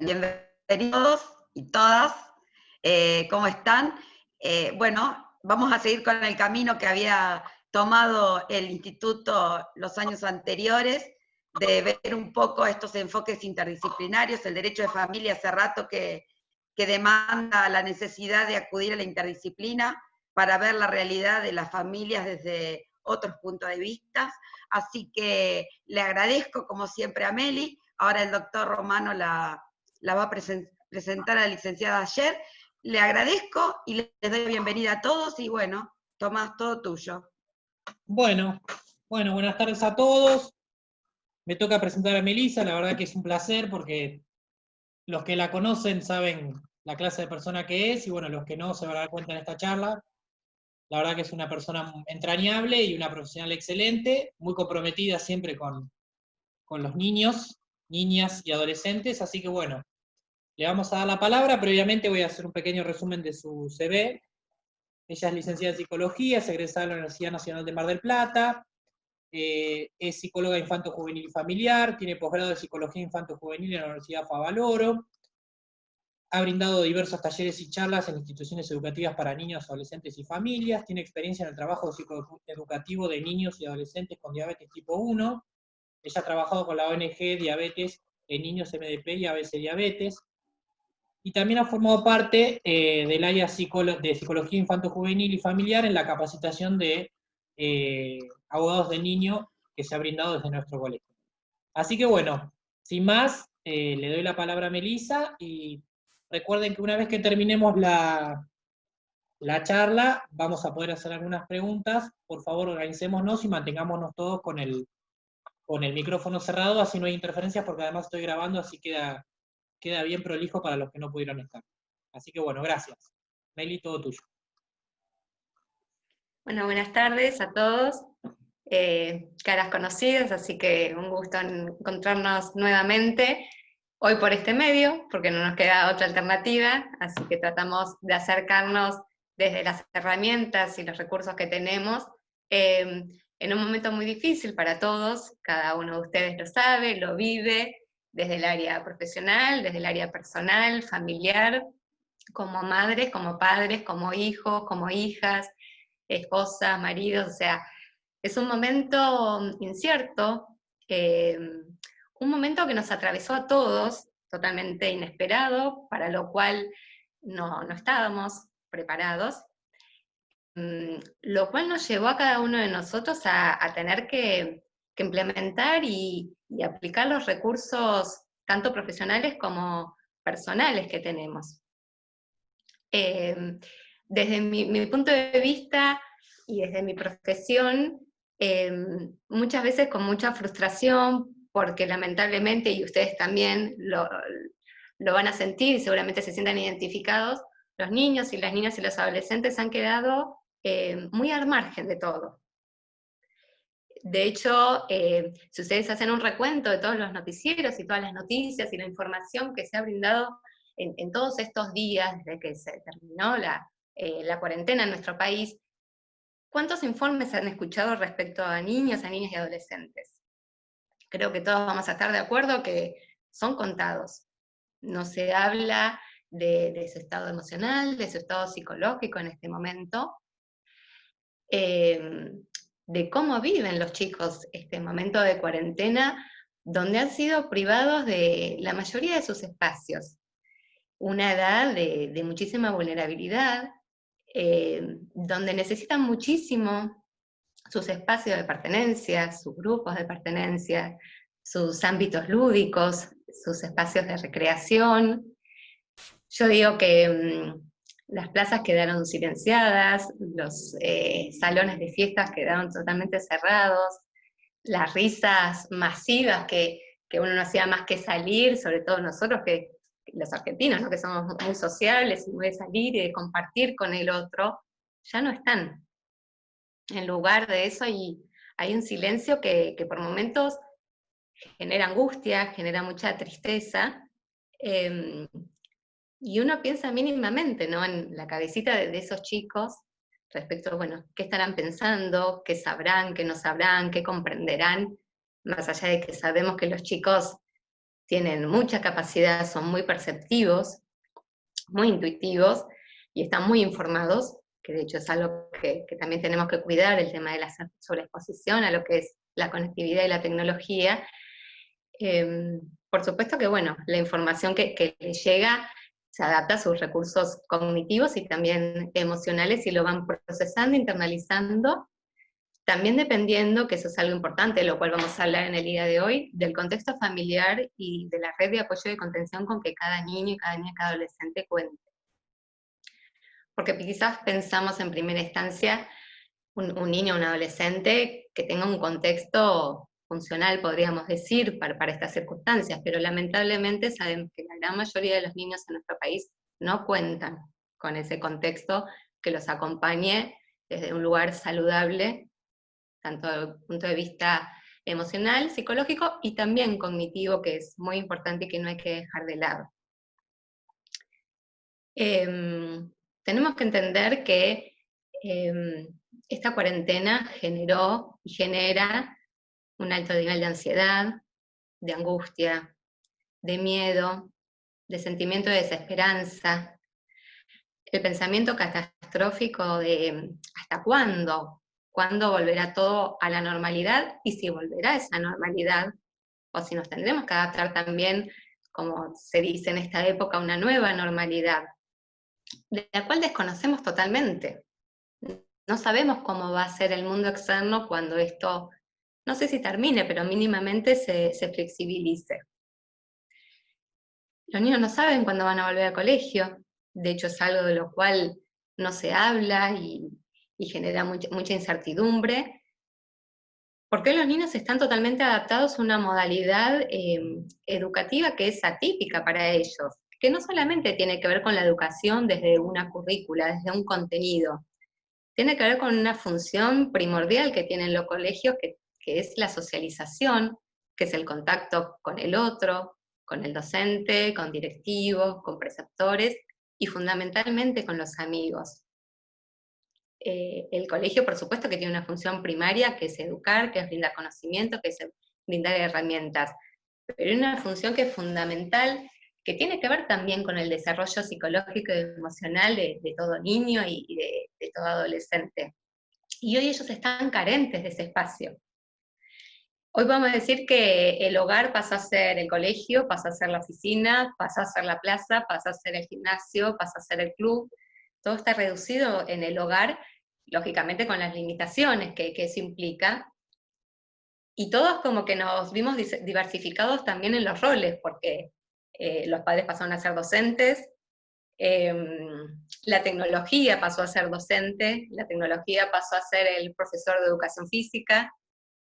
Bienvenidos y todas. ¿Cómo están? Bueno, vamos a seguir con el camino que había tomado el instituto los años anteriores, de ver un poco estos enfoques interdisciplinarios. El derecho de familia hace rato que demanda la necesidad de acudir a la interdisciplina para ver la realidad de las familias desde otros puntos de vista. Así que le agradezco, como siempre, a Meli. Ahora el doctor Romano la va a presentar a la licenciada ayer. Le agradezco y les doy la bienvenida a todos y bueno, Tomás, todo tuyo. Bueno, buenas tardes a todos. Me toca presentar a Melissa, la verdad que es un placer porque los que la conocen saben la clase de persona que es y bueno, los que no se van a dar cuenta en esta charla. La verdad que es una persona entrañable y una profesional excelente, muy comprometida siempre con los niños, niñas y adolescentes, así que bueno, le vamos a dar la palabra. Previamente voy a hacer un pequeño resumen de su CV. Ella es licenciada en Psicología, es egresada de la Universidad Nacional de Mar del Plata, es psicóloga infanto-juvenil y familiar, tiene posgrado de Psicología infanto-juvenil en la Universidad Favaloro, ha brindado diversos talleres y charlas en instituciones educativas para niños, adolescentes y familias, tiene experiencia en el trabajo psicoeducativo de niños y adolescentes con diabetes tipo 1, ella ha trabajado con la ONG Diabetes en Niños MDP y ABC Diabetes, y también ha formado parte del área de Psicología Infanto-Juvenil y Familiar en la capacitación de abogados de niño que se ha brindado desde nuestro colegio. Así que bueno, sin más, le doy la palabra a Melissa y recuerden que una vez que terminemos la charla, vamos a poder hacer algunas preguntas. Por favor, organicémonos y mantengámonos todos con el micrófono cerrado, así no hay interferencias, porque además estoy grabando, así queda bien prolijo para los que no pudieron estar. Así que bueno, gracias. Meli, todo tuyo. Bueno, buenas tardes a todos. Caras conocidas, así que un gusto encontrarnos nuevamente, hoy por este medio, porque no nos queda otra alternativa, así que tratamos de acercarnos desde las herramientas y los recursos que tenemos, en un momento muy difícil para todos. Cada uno de ustedes lo sabe, lo vive, desde el área profesional, desde el área personal, familiar, como madres, como padres, como hijos, como hijas, esposas, maridos, o sea, es un momento incierto, un momento que nos atravesó a todos, totalmente inesperado, para lo cual no estábamos preparados, lo cual nos llevó a cada uno de nosotros a tener que implementar y aplicar los recursos tanto profesionales como personales que tenemos. Desde mi punto de vista y desde mi profesión, muchas veces con mucha frustración, porque lamentablemente, y ustedes también lo van a sentir y seguramente se sientan identificados, los niños y las niñas y los adolescentes han quedado muy al margen de todo. De hecho, si ustedes hacen un recuento de todos los noticieros y todas las noticias y la información que se ha brindado en todos estos días, desde que se terminó la cuarentena en nuestro país, ¿cuántos informes han escuchado respecto a niños, a niñas y adolescentes? Creo que todos vamos a estar de acuerdo que son contados. No se habla de su estado emocional, de su estado psicológico en este momento, de cómo viven los chicos este momento de cuarentena, donde han sido privados de la mayoría de sus espacios. Una edad de muchísima vulnerabilidad, donde necesitan muchísimo sus espacios de pertenencia, sus grupos de pertenencia, sus ámbitos lúdicos, sus espacios de recreación. Yo digo que las plazas quedaron silenciadas, los salones de fiestas quedaron totalmente cerrados, las risas masivas que uno no hacía más que salir, sobre todo nosotros, que los argentinos, ¿no?, que somos muy sociables y muy de salir y de compartir con el otro, ya no están. En lugar de eso hay un silencio que por momentos genera angustia, genera mucha tristeza, y uno piensa mínimamente, ¿no?, en la cabecita de esos chicos respecto a, bueno, qué estarán pensando, qué sabrán, qué no sabrán, qué comprenderán, más allá de que sabemos que los chicos tienen mucha capacidad, son muy perceptivos, muy intuitivos y están muy informados, que de hecho es algo que también tenemos que cuidar, el tema de la sobreexposición a lo que es la conectividad y la tecnología. Por supuesto que, bueno, la información que les llega se adapta a sus recursos cognitivos y también emocionales y lo van procesando, internalizando, también dependiendo, que eso es algo importante, de lo cual vamos a hablar en el día de hoy, del contexto familiar y de la red de apoyo y contención con que cada niño y cada niña, cada adolescente cuente. Porque quizás pensamos en primera instancia un niño o un adolescente que tenga un contexto funcional, podríamos decir, para estas circunstancias, pero lamentablemente sabemos que la gran mayoría de los niños en nuestro país no cuentan con ese contexto que los acompañe desde un lugar saludable, tanto desde el punto de vista emocional, psicológico y también cognitivo, que es muy importante y que no hay que dejar de lado. Tenemos que entender que esta cuarentena generó y genera un alto nivel de ansiedad, de angustia, de miedo, de sentimiento de desesperanza, el pensamiento catastrófico de ¿hasta cuándo? ¿Cuándo volverá todo a la normalidad? Y si volverá a esa normalidad, o si nos tendremos que adaptar también, como se dice en esta época, a una nueva normalidad, de la cual desconocemos totalmente. No sabemos cómo va a ser el mundo externo cuando esto, no sé si termine, pero mínimamente se flexibilice. Los niños no saben cuándo van a volver al colegio, de hecho es algo de lo cual no se habla y genera mucha incertidumbre, porque los niños están totalmente adaptados a una modalidad educativa que es atípica para ellos, que no solamente tiene que ver con la educación desde una currícula, desde un contenido, tiene que ver con una función primordial que tienen los colegios, que es la socialización, que es el contacto con el otro, con el docente, con directivos, con preceptores y fundamentalmente con los amigos. El colegio, por supuesto, que tiene una función primaria, que es educar, que es brindar conocimiento, que es brindar herramientas, pero hay una función que es fundamental, que tiene que ver también con el desarrollo psicológico y emocional de todo niño y de todo adolescente. Y hoy ellos están carentes de ese espacio. Hoy vamos a decir que el hogar pasa a ser el colegio, pasa a ser la oficina, pasa a ser la plaza, pasa a ser el gimnasio, pasa a ser el club. Todo está reducido en el hogar, lógicamente con las limitaciones que eso implica. Y todos como que nos vimos diversificados también en los roles, porque los padres pasaron a ser docentes, la tecnología pasó a ser docente, la tecnología pasó a ser el profesor de educación física.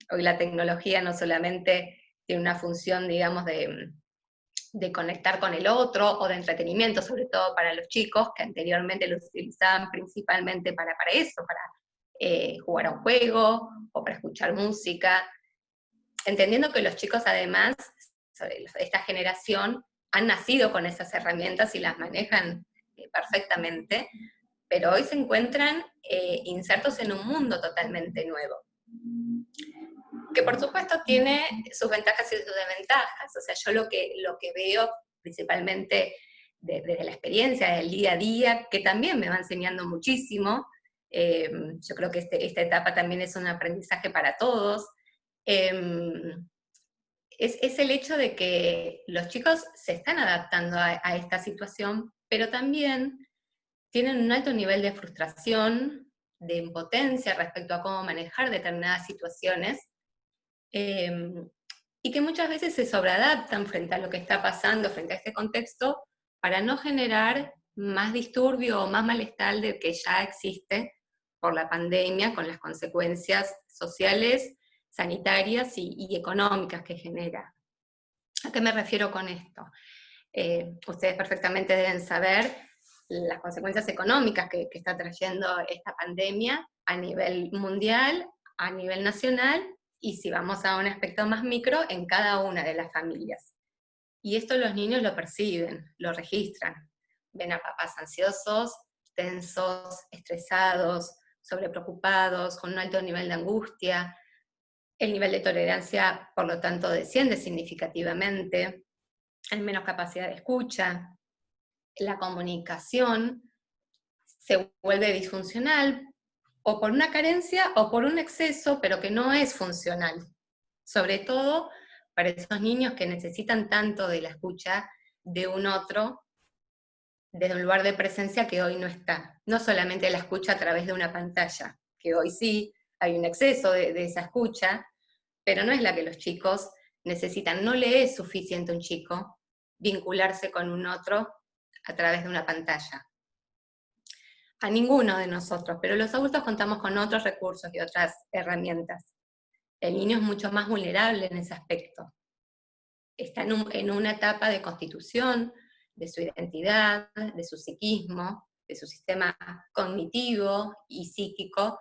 Hoy la tecnología no solamente tiene una función, digamos, de conectar con el otro o de entretenimiento, sobre todo para los chicos, que anteriormente lo utilizaban principalmente para eso, para jugar a un juego o para escuchar música, entendiendo que los chicos además, esta generación, han nacido con esas herramientas y las manejan perfectamente, pero hoy se encuentran insertos en un mundo totalmente nuevo, que por supuesto tiene sus ventajas y sus desventajas. O sea, yo lo que veo principalmente desde la experiencia del día a día, que también me va enseñando muchísimo, yo creo que esta etapa también es un aprendizaje para todos, es el hecho de que los chicos se están adaptando a esta situación, pero también tienen un alto nivel de frustración, de impotencia respecto a cómo manejar determinadas situaciones, y que muchas veces se sobreadaptan frente a lo que está pasando, frente a este contexto, para no generar más disturbio o más malestar del que ya existe por la pandemia, con las consecuencias sociales, sanitarias y económicas que genera. ¿A qué me refiero con esto? Ustedes perfectamente deben saber las consecuencias económicas que está trayendo esta pandemia a nivel mundial, a nivel nacional, y si vamos a un aspecto más micro, en cada una de las familias. Y esto los niños lo perciben, lo registran. Ven a papás ansiosos, tensos, estresados, sobrepreocupados, con un alto nivel de angustia. El nivel de tolerancia, por lo tanto, desciende significativamente. hay menos capacidad de escucha, la comunicación se vuelve disfuncional, o por una carencia o por un exceso, pero que no es funcional. Sobre todo para esos niños que necesitan tanto de la escucha de un otro, desde un lugar de presencia que hoy no está. No solamente la escucha a través de una pantalla, que hoy sí hay un exceso de esa escucha, pero no es la que los chicos necesitan. No le es suficiente a un chico vincularse con un otro a través de una pantalla. A ninguno de nosotros, pero los adultos contamos con otros recursos y otras herramientas. El niño es mucho más vulnerable en ese aspecto. Está en una etapa de constitución, de su identidad, de su psiquismo, de su sistema cognitivo y psíquico,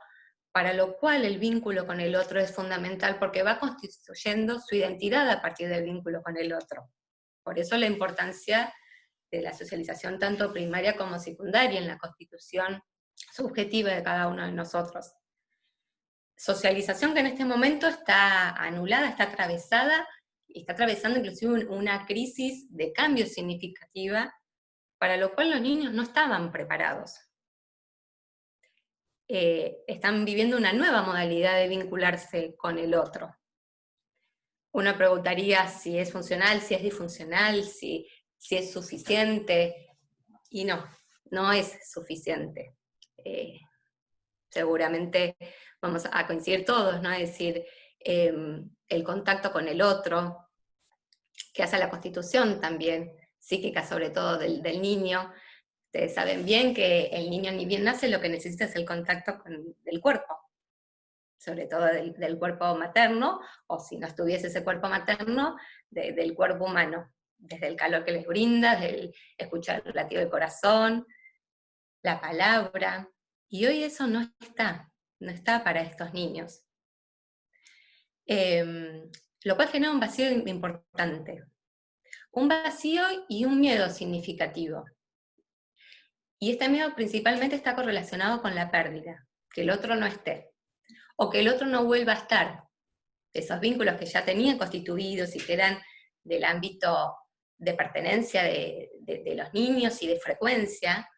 para lo cual el vínculo con el otro es fundamental, porque va constituyendo su identidad a partir del vínculo con el otro. Por eso la importancia de la socialización tanto primaria como secundaria en la constitución subjetiva de cada uno de nosotros. Socialización que en este momento está anulada, está atravesada, y está atravesando inclusive una crisis de cambio significativa, para lo cual los niños no estaban preparados. Están viviendo una nueva modalidad de vincularse con el otro. Uno preguntaría si es funcional, si es disfuncional, si es suficiente, y no es suficiente. Seguramente vamos a coincidir todos, ¿no? Es decir, el contacto con el otro, que hace la constitución también, psíquica sobre todo del niño. Ustedes saben bien que el niño ni bien nace, lo que necesita es el contacto del cuerpo, sobre todo del cuerpo materno, o si no estuviese ese cuerpo materno, del cuerpo humano, desde el calor que les brinda, desde el escuchar el latido del corazón, la palabra, y hoy eso no está para estos niños. Lo cual genera un vacío importante, un vacío y un miedo significativo. Y este miedo principalmente está correlacionado con la pérdida, que el otro no esté, o que el otro no vuelva a estar. Esos vínculos que ya tenían constituidos y que eran del ámbito de pertenencia de los niños y de frecuencia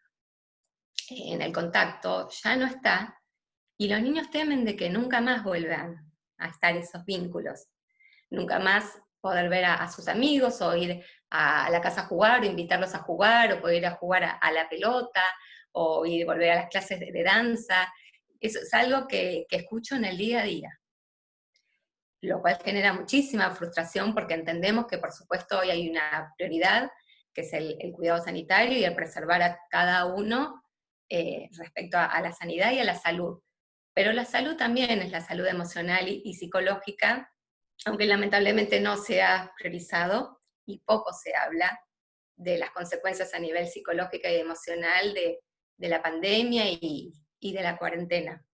en el contacto, ya no está, y los niños temen de que nunca más vuelvan a estar esos vínculos, nunca más poder ver a sus amigos, o ir a la casa a jugar, o invitarlos a jugar, o poder ir a jugar a la pelota, o volver a las clases de danza. Eso es algo que escucho en el día a día, lo cual genera muchísima frustración, porque entendemos que por supuesto hoy hay una prioridad, que es el cuidado sanitario y el preservar a cada uno respecto a la sanidad y a la salud. Pero la salud también es la salud emocional y psicológica, aunque lamentablemente no se ha priorizado y poco se habla de las consecuencias a nivel psicológico y emocional de la pandemia y de la cuarentena.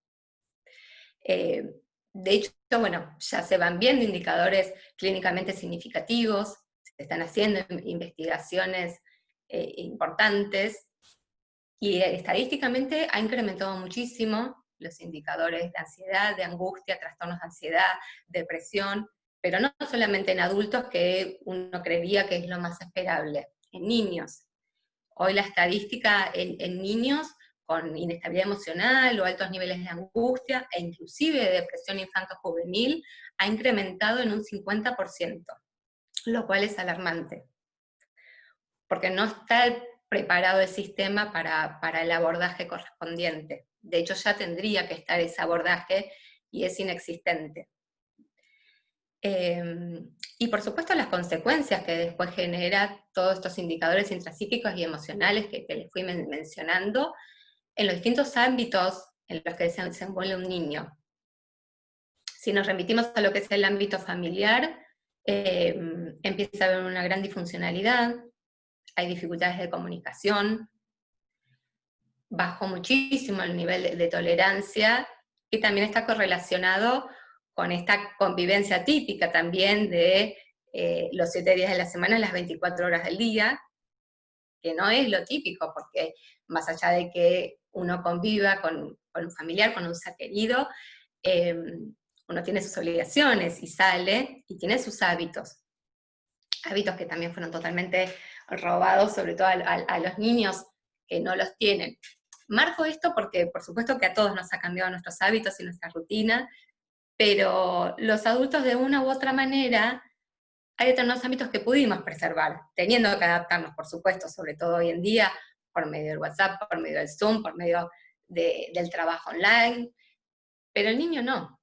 De hecho, bueno, ya se van viendo indicadores clínicamente significativos, se están haciendo investigaciones importantes, y estadísticamente ha incrementado muchísimo los indicadores de ansiedad, de angustia, trastornos de ansiedad, depresión, pero no solamente en adultos, que uno creería que es lo más esperable, en niños. Hoy la estadística en niños con inestabilidad emocional o altos niveles de angustia, e inclusive de depresión infanto-juvenil, ha incrementado en un 50%, lo cual es alarmante, porque no está preparado el sistema para el abordaje correspondiente. De hecho, ya tendría que estar ese abordaje y es inexistente. Y por supuesto las consecuencias que después genera todos estos indicadores intrapsíquicos y emocionales que les fui mencionando, en los distintos ámbitos en los que se desenvuelve un niño. Si nos remitimos a lo que es el ámbito familiar, empieza a haber una gran disfuncionalidad, hay dificultades de comunicación, bajó muchísimo el nivel de tolerancia, y también está correlacionado con esta convivencia típica también de los 7 días de la semana, las 24 horas del día, que no es lo típico, porque más allá de que uno conviva con un familiar, con un ser querido, uno tiene sus obligaciones y sale y tiene sus hábitos. hábitos que también fueron totalmente robados, sobre todo a los niños que no los tienen. Marco esto porque por supuesto que a todos nos ha cambiado nuestros hábitos y nuestra rutina, pero los adultos de una u otra manera hay determinados ámbitos que pudimos preservar, teniendo que adaptarnos, por supuesto, sobre todo hoy en día, por medio del WhatsApp, por medio del Zoom, por medio del trabajo online, pero el niño no.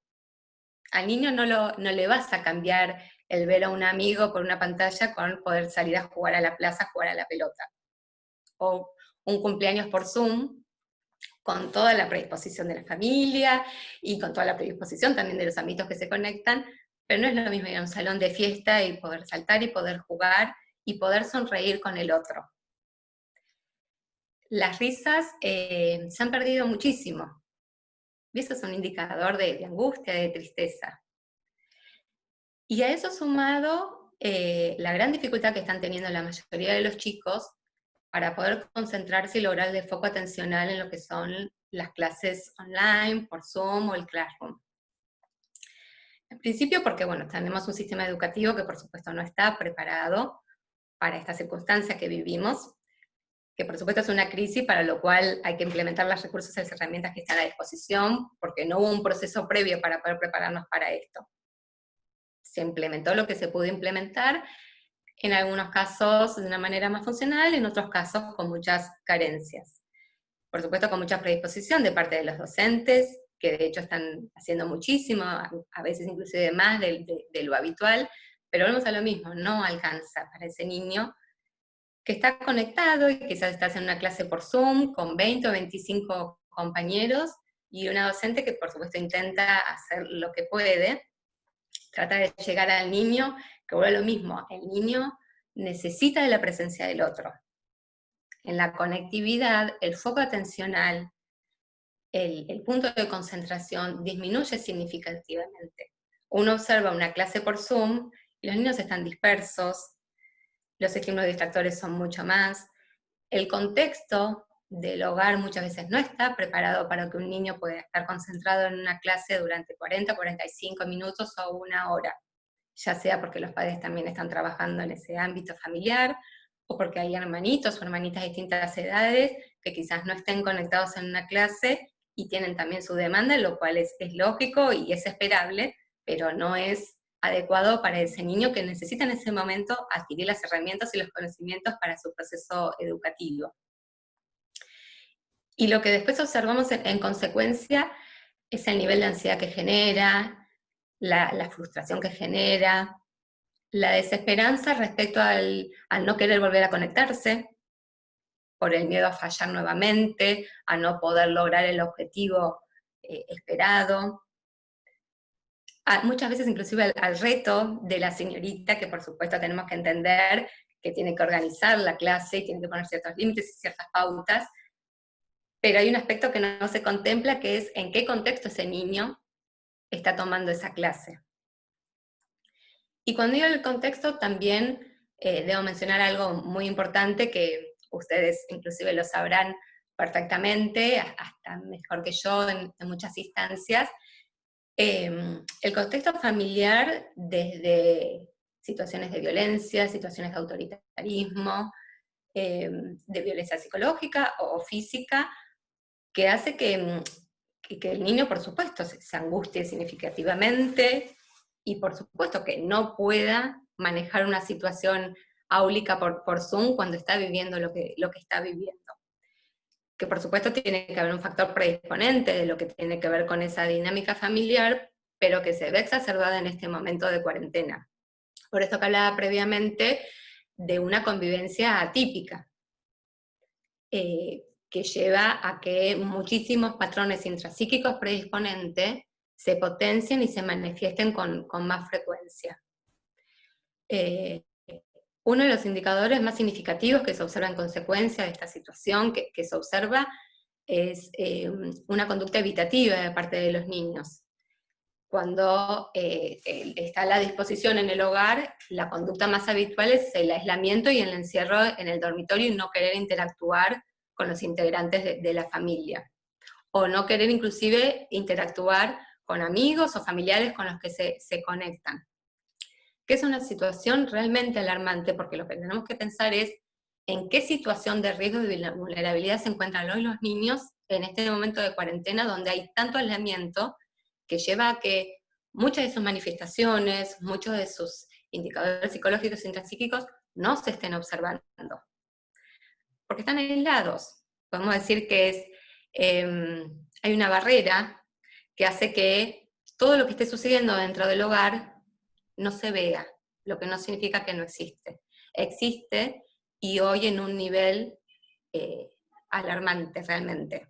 Al niño no le vas a cambiar el ver a un amigo por una pantalla con poder salir a jugar a la plaza, a jugar a la pelota. O un cumpleaños por Zoom, con toda la predisposición de la familia y con toda la predisposición también de los ámbitos que se conectan, pero no es lo mismo ir a un salón de fiesta y poder saltar y poder jugar y poder sonreír con el otro. Las risas se han perdido muchísimo. Y eso es un indicador de angustia, de tristeza. Y a eso sumado la gran dificultad que están teniendo la mayoría de los chicos para poder concentrarse y lograr el foco atencional en lo que son las clases online, por Zoom o el Classroom. En principio porque, bueno, tenemos un sistema educativo que por supuesto no está preparado para esta circunstancia que vivimos, que por supuesto es una crisis para lo cual hay que implementar los recursos y las herramientas que están a disposición, porque no hubo un proceso previo para poder prepararnos para esto. Se implementó lo que se pudo implementar, en algunos casos de una manera más funcional, en otros casos con muchas carencias. Por supuesto con mucha predisposición de parte de los docentes, que de hecho están haciendo muchísimo, a veces inclusive más de lo habitual, pero volvemos a lo mismo, no alcanza para ese niño que está conectado y quizás está haciendo una clase por Zoom con 20 o 25 compañeros y una docente que por supuesto intenta hacer lo que puede, trata de llegar al niño, que vuelve a lo mismo, el niño necesita de la presencia del otro. En la conectividad, el foco atencional, el punto de concentración disminuye significativamente. Uno observa una clase por Zoom y los niños están dispersos, los estímulos distractores son mucho más, el contexto del hogar muchas veces no está preparado para que un niño pueda estar concentrado en una clase durante 40, 45 minutos o una hora, ya sea porque los padres también están trabajando en ese ámbito familiar, o porque hay hermanitos o hermanitas de distintas edades que quizás no estén conectados en una clase y tienen también su demanda, lo cual es lógico y es esperable, pero no es adecuado para ese niño que necesita en ese momento adquirir las herramientas y los conocimientos para su proceso educativo. Y lo que después observamos en consecuencia es el nivel de ansiedad que genera, la frustración que genera, la desesperanza respecto al no querer volver a conectarse, por el miedo a fallar nuevamente, a no poder lograr el objetivo esperado. Muchas veces inclusive al reto de la señorita, que por supuesto tenemos que entender que tiene que organizar la clase y tiene que poner ciertos límites y ciertas pautas, pero hay un aspecto que no se contempla, que es en qué contexto ese niño está tomando esa clase. Y cuando digo el contexto, también debo mencionar algo muy importante que ustedes inclusive lo sabrán perfectamente, hasta mejor que yo en muchas instancias. El contexto familiar, desde situaciones de violencia, situaciones de autoritarismo, de violencia psicológica o física, que hace que el niño, por supuesto, se angustie significativamente, y por supuesto que no pueda manejar una situación áulica por Zoom cuando está viviendo lo que está viviendo. Que por supuesto tiene que haber un factor predisponente de lo que tiene que ver con esa dinámica familiar, pero que se ve exacerbada en este momento de cuarentena. Por esto que hablaba previamente de una convivencia atípica, que lleva a que muchísimos patrones intrapsíquicos predisponentes se potencien y se manifiesten con más frecuencia. Uno de los indicadores más significativos que se observa en consecuencia de esta situación, que se observa, es una conducta evitativa de parte de los niños. Cuando está a la disposición en el hogar, la conducta más habitual es el aislamiento y el encierro en el dormitorio y no querer interactuar con los integrantes de la familia. O no querer inclusive interactuar con amigos o familiares con los que se conectan. que es una situación realmente alarmante, porque lo que tenemos que pensar es en qué situación de riesgo y de vulnerabilidad se encuentran hoy los niños en este momento de cuarentena, donde hay tanto aislamiento que lleva a que muchas de sus manifestaciones, muchos de sus indicadores psicológicos e intrapsíquicos no se estén observando, porque están aislados. Podemos decir que hay una barrera que hace que todo lo que esté sucediendo dentro del hogar no se vea, lo que no significa que no existe. Existe, y hoy en un nivel alarmante realmente.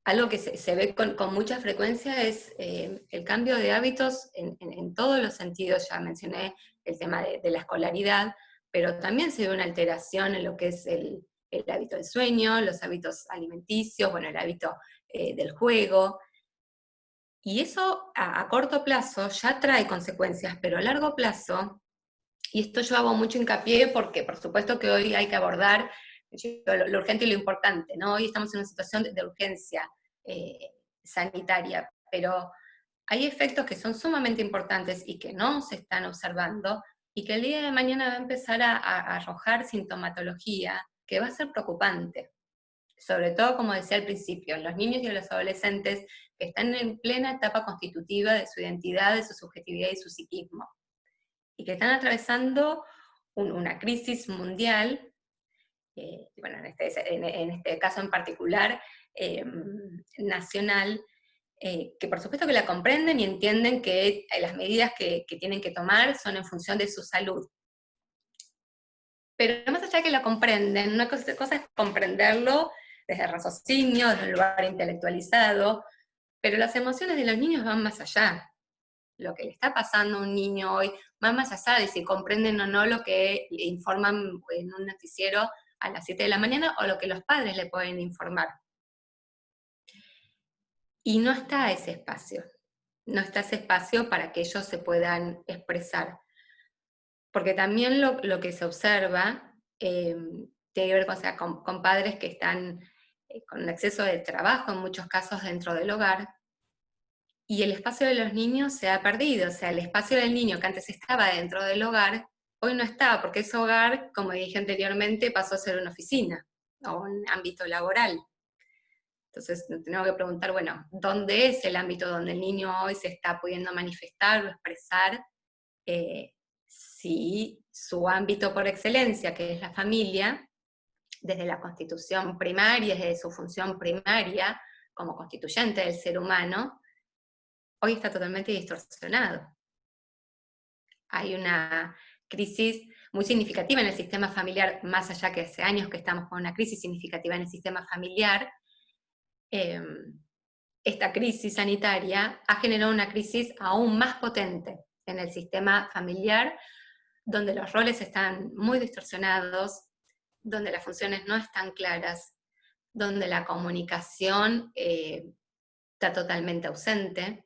Algo que se ve con mucha frecuencia es el cambio de hábitos en todos los sentidos. Ya mencioné el tema de la escolaridad, pero también se ve una alteración en lo que es el hábito del sueño, los hábitos alimenticios, bueno, el hábito del juego. Y eso a corto plazo ya trae consecuencias, pero a largo plazo, y esto yo hago mucho hincapié porque por supuesto que hoy hay que abordar lo urgente y lo importante, ¿no? Hoy estamos en una situación de urgencia sanitaria, pero hay efectos que son sumamente importantes y que no se están observando, y que el día de mañana va a empezar a arrojar sintomatología que va a ser preocupante. Sobre todo, como decía al principio, en los niños y en los adolescentes que están en plena etapa constitutiva de su identidad, de su subjetividad y su psiquismo, y que están atravesando una crisis mundial, bueno, en este caso en particular, nacional, que por supuesto que la comprenden y entienden que las medidas que tienen que tomar son en función de su salud. Pero más allá de que la comprenden, una cosa es comprenderlo desde el raciocinio, desde un lugar intelectualizado, pero las emociones de los niños van más allá. Lo que le está pasando a un niño hoy va más allá de si comprenden o no lo que le informan en un noticiero a las 7 de la mañana o lo que los padres le pueden informar. Y no está ese espacio. No está ese espacio para que ellos se puedan expresar. Porque también lo que se observa tiene que ver con padres que están con exceso de trabajo, en muchos casos dentro del hogar, y el espacio de los niños se ha perdido. O sea, el espacio del niño que antes estaba dentro del hogar, hoy no está, porque ese hogar, como dije anteriormente, pasó a ser una oficina o un ámbito laboral. Entonces tenemos que preguntar, bueno, ¿dónde es el ámbito donde el niño hoy se está pudiendo manifestar o expresar? Si su ámbito por excelencia, que es la familia, desde la constitución primaria, desde su función primaria como constituyente del ser humano, hoy está totalmente distorsionado. Hay una crisis muy significativa en el sistema familiar, más allá que hace años que estamos con una crisis significativa en el sistema familiar. Esta crisis sanitaria ha generado una crisis aún más potente en el sistema familiar, donde los roles están muy distorsionados, donde las funciones no están claras, donde la comunicación está totalmente ausente,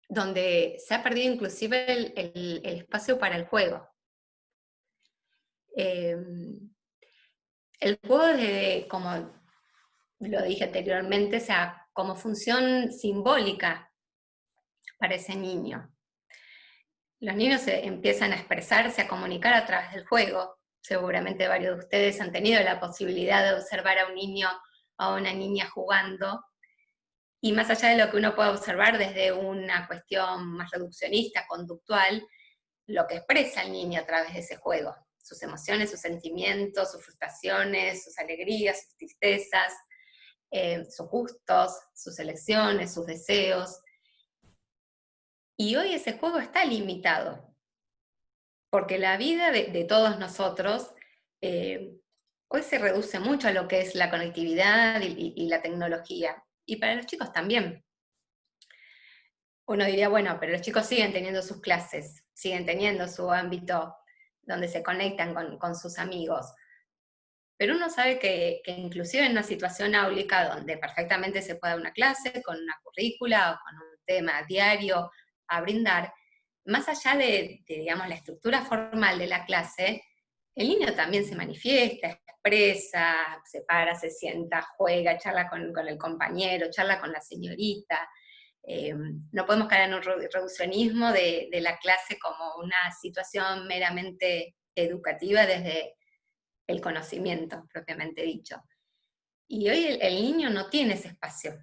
donde se ha perdido inclusive el espacio para el juego. El juego, como lo dije anteriormente, o sea, como función simbólica para ese niño. Los niños empiezan a expresarse, a comunicar a través del juego. Seguramente varios de ustedes han tenido la posibilidad de observar a un niño o a una niña jugando, y más allá de lo que uno pueda observar desde una cuestión más reduccionista, conductual, lo que expresa el niño a través de ese juego, sus emociones, sus sentimientos, sus frustraciones, sus alegrías, sus tristezas, sus gustos, sus elecciones, sus deseos. Y hoy ese juego está limitado, porque la vida de todos nosotros hoy se reduce mucho a lo que es la conectividad y la tecnología, y para los chicos también. Uno diría, bueno, pero los chicos siguen teniendo sus clases, siguen teniendo su ámbito donde se conectan con sus amigos. Pero uno sabe que inclusive en una situación áulica donde perfectamente se puede dar una clase con una currícula o con un tema diario a brindar, más allá de digamos, la estructura formal de la clase, el niño también se manifiesta, expresa, se para, se sienta, juega, charla con el compañero, charla con la señorita. No podemos caer en un reduccionismo de la clase como una situación meramente educativa desde el conocimiento, propiamente dicho. Y hoy el niño no tiene ese espacio.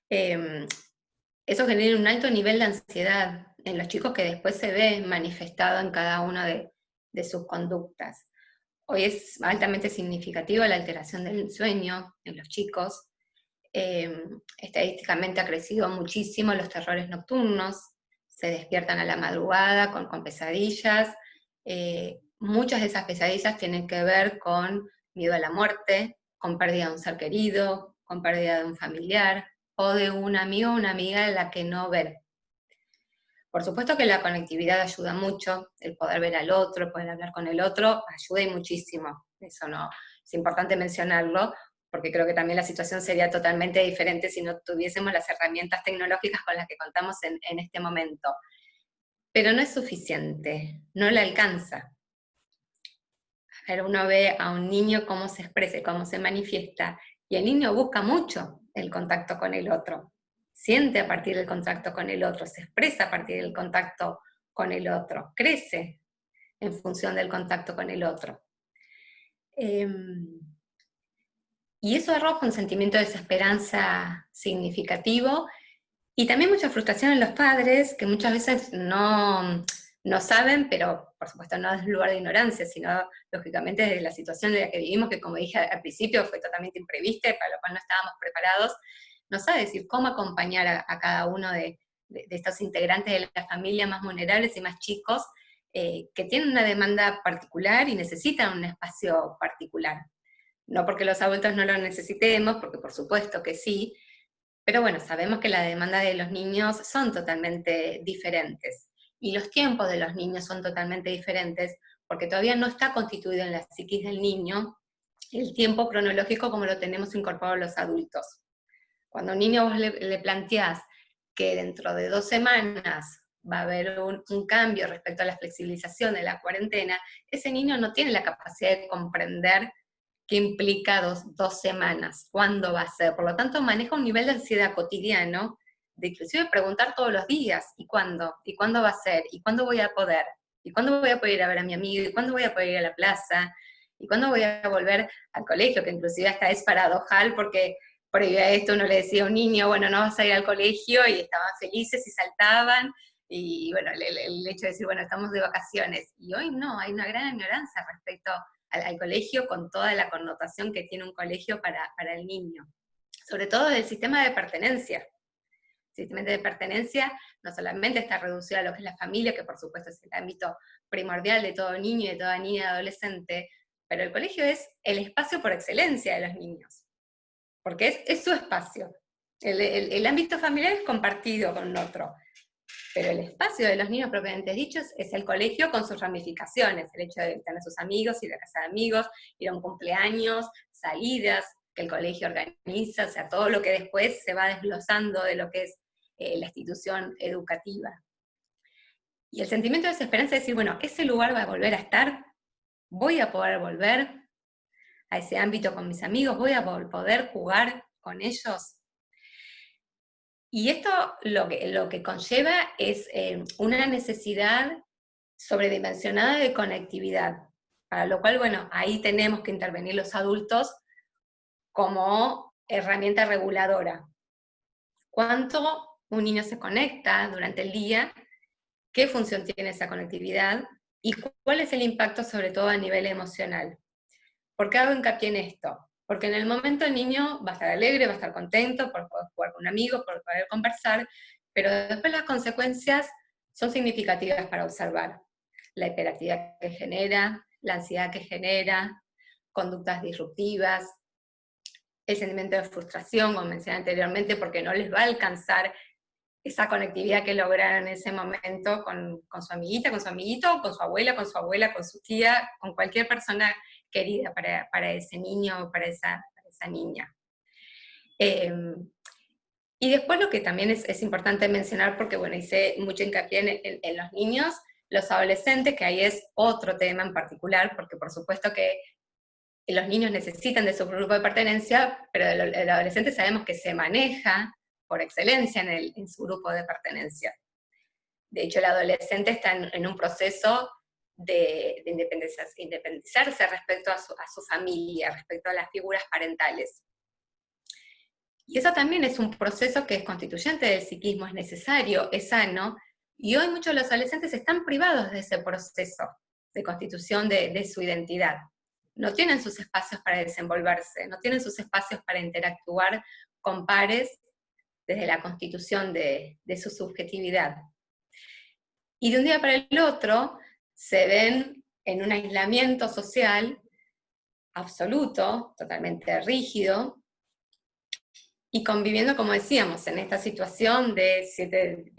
Eso genera un alto nivel de ansiedad en los chicos que después se ve manifestado en cada una de sus conductas. Hoy es altamente significativa la alteración del sueño en los chicos. Estadísticamente ha crecido muchísimo los terrores nocturnos, se despiertan a la madrugada con pesadillas. Muchas de esas pesadillas tienen que ver con miedo a la muerte, con pérdida de un ser querido, con pérdida de un familiar, o de un amigo o una amiga en la que no ver. Por supuesto que la conectividad ayuda mucho, el poder ver al otro, el poder hablar con el otro, ayuda y muchísimo. Eso no, es importante mencionarlo, porque creo que también la situación sería totalmente diferente si no tuviésemos las herramientas tecnológicas con las que contamos en este momento. Pero no es suficiente, no le alcanza. A ver, uno ve a un niño cómo se expresa, cómo se manifiesta, y el niño busca mucho el contacto con el otro. Siente a partir del contacto con el otro, se expresa a partir del contacto con el otro, crece en función del contacto con el otro. Y eso arroja un sentimiento de desesperanza significativo, y también mucha frustración en los padres, que muchas veces no saben, pero por supuesto no es lugar de ignorancia, sino lógicamente desde la situación en la que vivimos, que como dije al principio fue totalmente imprevista, para lo cual no estábamos preparados, no sabe decir cómo acompañar a cada uno de estos integrantes de la familia más vulnerables y más chicos, que tienen una demanda particular y necesitan un espacio particular. No porque los adultos no lo necesitemos, porque por supuesto que sí, pero bueno, sabemos que la demanda de los niños son totalmente diferentes, y los tiempos de los niños son totalmente diferentes, porque todavía no está constituido en la psiquis del niño el tiempo cronológico como lo tenemos incorporado los adultos. Cuando a un niño vos le planteás que dentro de 2 semanas va a haber un cambio respecto a la flexibilización de la cuarentena, ese niño no tiene la capacidad de comprender qué implica 2 semanas, cuándo va a ser. Por lo tanto, maneja un nivel de ansiedad cotidiano, de inclusive preguntar todos los días, ¿y cuándo? ¿Y cuándo va a ser? ¿Y cuándo voy a poder? ¿Y cuándo voy a poder ir a ver a mi amigo? ¿Y cuándo voy a poder ir a la plaza? ¿Y cuándo voy a volver al colegio? Que inclusive hasta es paradojal, porque previo a esto uno le decía a un niño, bueno, no vas a ir al colegio, y estaban felices y saltaban, y bueno, el hecho de decir, bueno, estamos de vacaciones. Y hoy no, hay una gran ignorancia respecto al colegio, con toda la connotación que tiene un colegio para el niño. Sobre todo del sistema de pertenencia. El sistema de pertenencia no solamente está reducido a lo que es la familia, que por supuesto es el ámbito primordial de todo niño y de toda niña y adolescente, pero el colegio es el espacio por excelencia de los niños, porque es su espacio. El ámbito familiar es compartido con otro, pero el espacio de los niños propiamente dichos es el colegio con sus ramificaciones, el hecho de tener sus amigos, ir a casa de amigos, ir a un cumpleaños, salidas que el colegio organiza, o sea, todo lo que después se va desglosando de lo que es la institución educativa. Y el sentimiento de desesperanza es decir, bueno, ese lugar va a volver a estar, voy a poder volver a ese ámbito con mis amigos, voy a poder jugar con ellos. Y esto lo que conlleva es una necesidad sobredimensionada de conectividad, para lo cual, bueno, ahí tenemos que intervenir los adultos como herramienta reguladora. ¿Cuánto un niño se conecta durante el día? ¿Qué función tiene esa conectividad? ¿Y cuál es el impacto sobre todo a nivel emocional? ¿Por qué hago hincapié en esto? Porque en el momento el niño va a estar alegre, va a estar contento por poder jugar con un amigo, por poder conversar, pero después las consecuencias son significativas para observar. La hiperactividad que genera, la ansiedad que genera, conductas disruptivas, el sentimiento de frustración, como mencioné anteriormente, porque no les va a alcanzar esa conectividad que lograron en ese momento con su amiguita, con su amiguito, con su abuela, con su tía, con cualquier persona querida para ese niño o para esa niña. Y después lo que también es importante mencionar, porque bueno, hice mucho hincapié en los niños, los adolescentes, que ahí es otro tema en particular, porque por supuesto que los niños necesitan de su grupo de pertenencia, pero el adolescente sabemos que se maneja por excelencia en su grupo de pertenencia. De hecho, el adolescente está en un proceso de independizarse respecto a su familia, respecto a las figuras parentales. Y eso también es un proceso que es constituyente del psiquismo, es necesario, es sano, y hoy muchos de los adolescentes están privados de ese proceso de constitución de su identidad. No tienen sus espacios para desenvolverse, no tienen sus espacios para interactuar con pares desde la constitución de su subjetividad. Y de un día para el otro se ven en un aislamiento social absoluto, totalmente rígido, y conviviendo, como decíamos, en esta situación de 7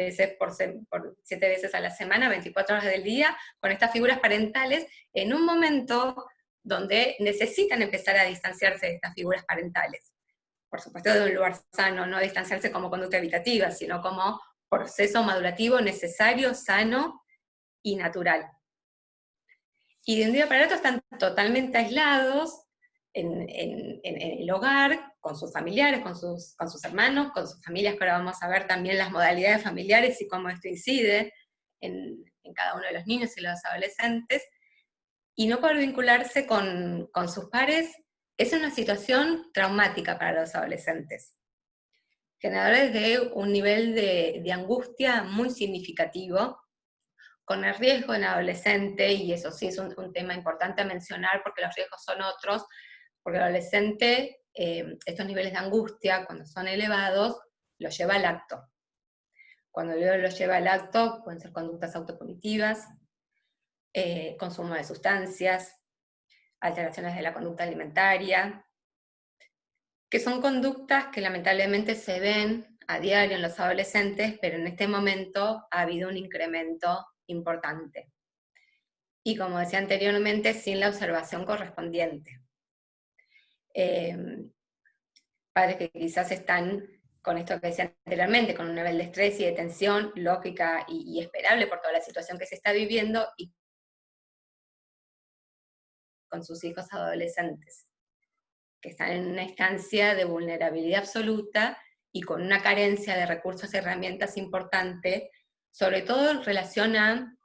veces a la semana, 24 horas del día, con estas figuras parentales, en un momento donde necesitan empezar a distanciarse de estas figuras parentales. Por supuesto, de un lugar sano, no distanciarse como conducta evitativa, sino como proceso madurativo necesario, sano y natural. Y de un día para el otro están totalmente aislados en el hogar, con sus familiares, con sus hermanos, con sus familias, que ahora vamos a ver también las modalidades familiares y cómo esto incide en cada uno de los niños y los adolescentes, y no poder vincularse con sus pares es una situación traumática para los adolescentes, generadores de un nivel de angustia muy significativo, con el riesgo en adolescente, y eso sí es un tema importante a mencionar porque los riesgos son otros, porque el adolescente, estos niveles de angustia, cuando son elevados, los lleva al acto. Cuando los lleva al acto, pueden ser conductas autopunitivas, consumo de sustancias, alteraciones de la conducta alimentaria, que son conductas que lamentablemente se ven a diario en los adolescentes, pero en este momento ha habido un incremento importante. Y como decía anteriormente, sin la observación correspondiente. Padres que quizás están con esto que decía anteriormente, con un nivel de estrés y de tensión lógica y esperable por toda la situación que se está viviendo, y con sus hijos adolescentes, que están en una instancia de vulnerabilidad absoluta y con una carencia de recursos y herramientas importante, sobre todo en relación a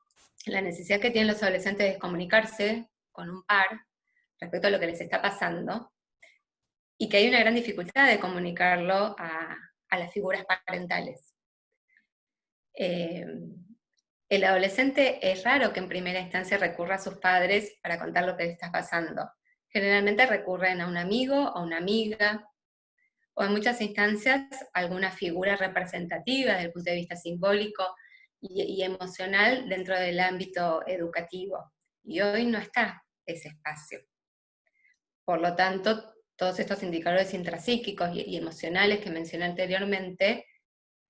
la necesidad que tienen los adolescentes de comunicarse con un par respecto a lo que les está pasando, y que hay una gran dificultad de comunicarlo a las figuras parentales. El adolescente es raro que en primera instancia recurra a sus padres para contar lo que le está pasando. Generalmente recurren a un amigo o una amiga, o en muchas instancias a alguna figura representativa desde el punto de vista simbólico y emocional dentro del ámbito educativo. Y hoy no está ese espacio. Por lo tanto, todos estos indicadores intrapsíquicos y emocionales que mencioné anteriormente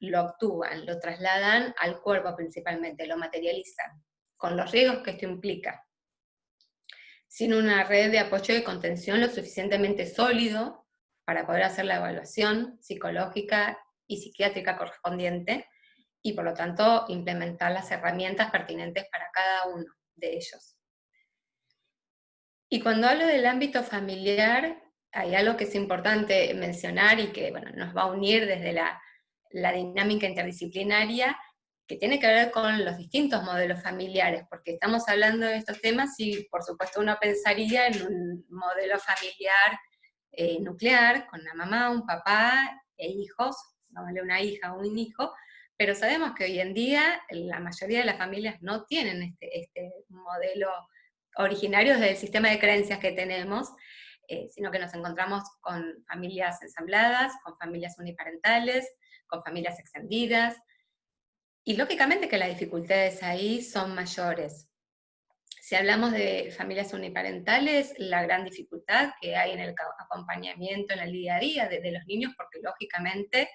lo actúan, lo trasladan al cuerpo principalmente, lo materializan, con los riesgos que esto implica. Sin una red de apoyo y contención lo suficientemente sólido para poder hacer la evaluación psicológica y psiquiátrica correspondiente, y por lo tanto implementar las herramientas pertinentes para cada uno de ellos. Y cuando hablo del ámbito familiar, hay algo que es importante mencionar y que nos va a unir desde la dinámica interdisciplinaria, que tiene que ver con los distintos modelos familiares, porque estamos hablando de estos temas y por supuesto uno pensaría en un modelo familiar nuclear, con una mamá, un papá e hijos, una hija o un hijo, pero sabemos que hoy en día la mayoría de las familias no tienen este modelo originario del sistema de creencias que tenemos, sino que nos encontramos con familias ensambladas, con familias uniparentales, con familias extendidas, y lógicamente que las dificultades ahí son mayores. Si hablamos de familias uniparentales, la gran dificultad que hay en el acompañamiento en el día a día de los niños, porque lógicamente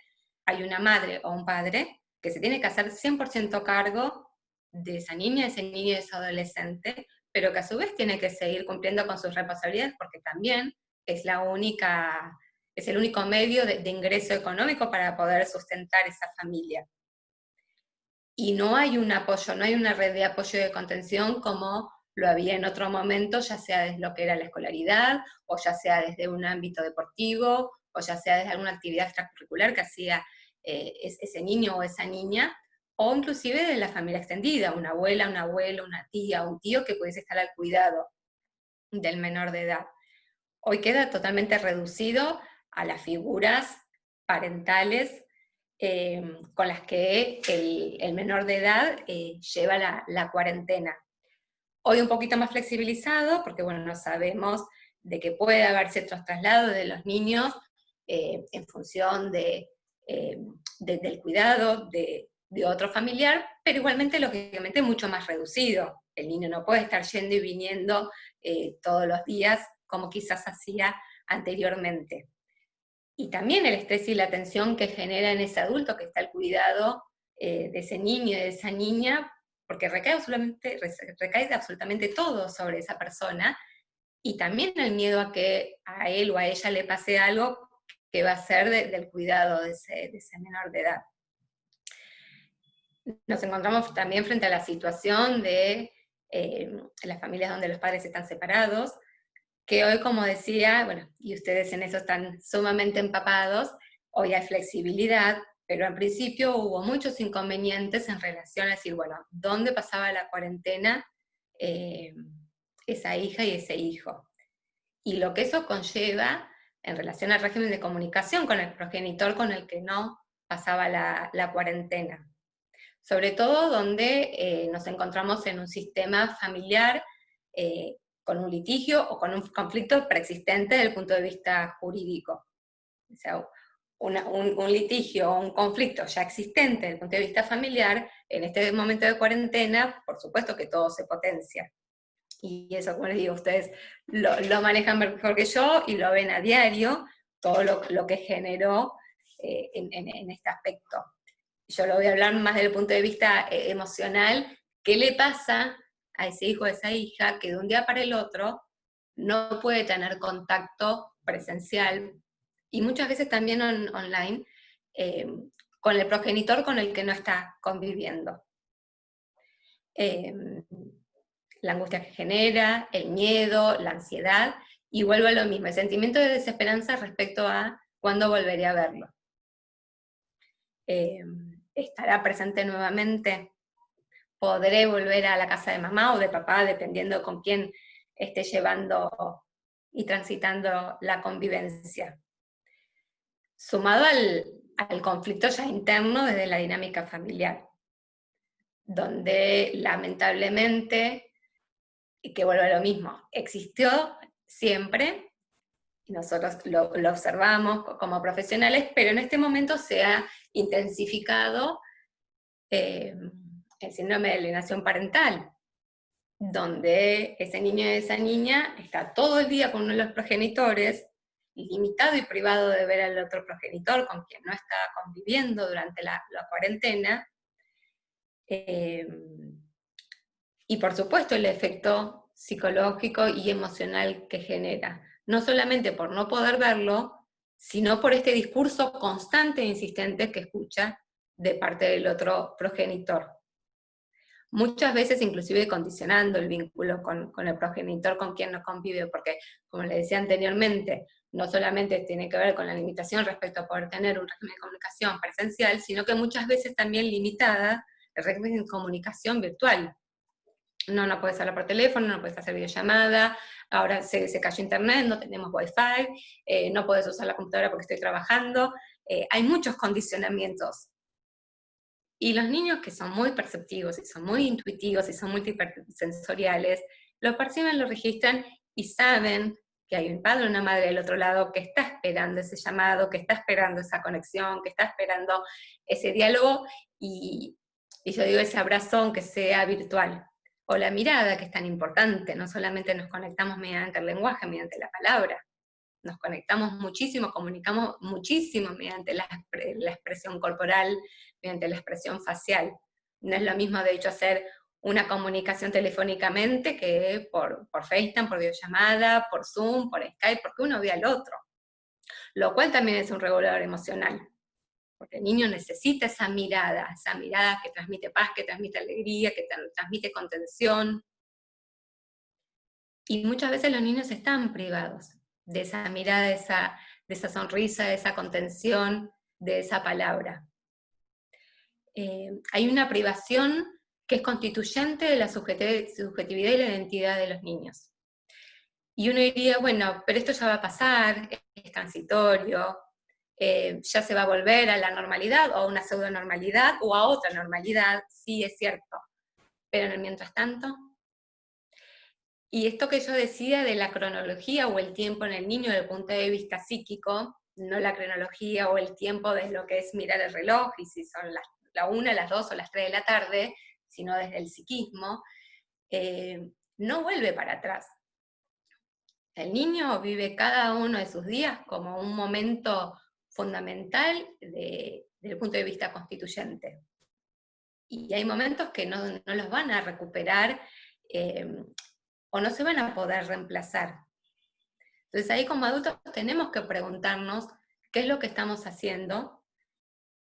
hay una madre o un padre que se tiene que hacer 100% cargo de esa niña, ese niño y ese adolescente, pero que a su vez tiene que seguir cumpliendo con sus responsabilidades porque también es el único medio de ingreso económico para poder sustentar esa familia. Y no hay un apoyo, no hay una red de apoyo y de contención como lo había en otro momento, ya sea desde lo que era la escolaridad, o ya sea desde un ámbito deportivo, o ya sea desde alguna actividad extracurricular que hacía ese niño o esa niña, o inclusive de la familia extendida, una abuela, un abuelo, una tía, un tío que pudiese estar al cuidado del menor de edad. Hoy queda totalmente reducido a las figuras parentales con las que el menor de edad lleva la cuarentena. Hoy un poquito más flexibilizado, porque bueno, sabemos de que puede haber ciertos traslados de los niños en función del cuidado de otro familiar, pero igualmente, lógicamente, mucho más reducido. El niño no puede estar yendo y viniendo todos los días como quizás hacía anteriormente. Y también el estrés y la tensión que genera en ese adulto que está al cuidado de ese niño y de esa niña, porque recae absolutamente todo sobre esa persona, y también el miedo a que a él o a ella le pase algo que va a ser del cuidado de ese menor de edad. Nos encontramos también frente a la situación de las familias donde los padres están separados, que hoy, como decía, bueno, y ustedes en eso están sumamente empapados, hoy hay flexibilidad, pero al principio hubo muchos inconvenientes en relación a decir, bueno, ¿dónde pasaba la cuarentena esa hija y ese hijo? Y lo que eso conlleva en relación al régimen de comunicación con el progenitor con el que no pasaba la cuarentena. Sobre todo donde nos encontramos en un sistema familiar con un litigio o con un conflicto preexistente desde el punto de vista jurídico. O sea, un litigio o un conflicto ya existente desde el punto de vista familiar, en este momento de cuarentena, por supuesto que todo se potencia. Y eso, como les digo, ustedes lo manejan mejor que yo y lo ven a diario, todo lo que generó en este aspecto. Yo lo voy a hablar más desde el punto de vista emocional. ¿Qué le pasa a ese hijo o a esa hija que de un día para el otro no puede tener contacto presencial, y muchas veces también online, con el progenitor con el que no está conviviendo? La angustia que genera, el miedo, la ansiedad, y vuelvo a lo mismo, el sentimiento de desesperanza respecto a cuándo volveré a verlo. ¿Estará presente nuevamente? ¿Podré volver a la casa de mamá o de papá, dependiendo con quién esté llevando y transitando la convivencia? Sumado al conflicto ya interno desde la dinámica familiar, donde lamentablemente, y que vuelve a lo mismo, existió siempre, y nosotros lo observamos como profesionales, pero en este momento se ha intensificado el síndrome de alienación parental, donde ese niño y esa niña está todo el día con uno de los progenitores, limitado y privado de ver al otro progenitor con quien no está conviviendo durante la cuarentena, y por supuesto el efecto psicológico y emocional que genera, no solamente por no poder verlo, sino por este discurso constante e insistente que escucha de parte del otro progenitor. Muchas veces inclusive condicionando el vínculo con el progenitor con quien no convive, porque, como le decía anteriormente, no solamente tiene que ver con la limitación respecto a poder tener un régimen de comunicación presencial, sino que muchas veces también limitada el régimen de comunicación virtual. No puedes hablar por teléfono, no puedes hacer videollamada, ahora se cayó internet, no tenemos wifi, no puedes usar la computadora porque estoy trabajando, hay muchos condicionamientos. Y los niños, que son muy perceptivos, y son muy intuitivos, y son multisensoriales, lo perciben, lo registran, y saben que hay un padre o una madre del otro lado que está esperando ese llamado, que está esperando esa conexión, que está esperando ese diálogo, y yo digo ese abrazo aunque sea virtual, o la mirada, que es tan importante. No solamente nos conectamos mediante el lenguaje, mediante la palabra, nos conectamos muchísimo, comunicamos muchísimo mediante la expresión corporal, mediante la expresión facial. No es lo mismo, de hecho, hacer una comunicación telefónicamente que por FaceTime, por videollamada, por Zoom, por Skype, porque uno ve al otro. Lo cual también es un regulador emocional, porque el niño necesita esa mirada que transmite paz, que transmite alegría, que transmite contención. Y muchas veces los niños están privados de esa mirada, de esa sonrisa, de esa contención, de esa palabra. hay una privación que es constituyente de la subjetividad y la identidad de los niños. Y uno diría, bueno, pero esto ya va a pasar, es transitorio, ya se va a volver a la normalidad, o a una pseudonormalidad, o a otra normalidad, sí, es cierto. Pero en el mientras tanto, y esto que yo decía de la cronología o el tiempo en el niño desde el punto de vista psíquico, no la cronología o el tiempo de lo que es mirar el reloj, y si son la 1, las 2 o las 3 de la tarde, sino desde el psiquismo, no vuelve para atrás. El niño vive cada uno de sus días como un momento fundamental desde el punto de vista constituyente. Y hay momentos que no los van a recuperar o no se van a poder reemplazar. Entonces ahí como adultos tenemos que preguntarnos qué es lo que estamos haciendo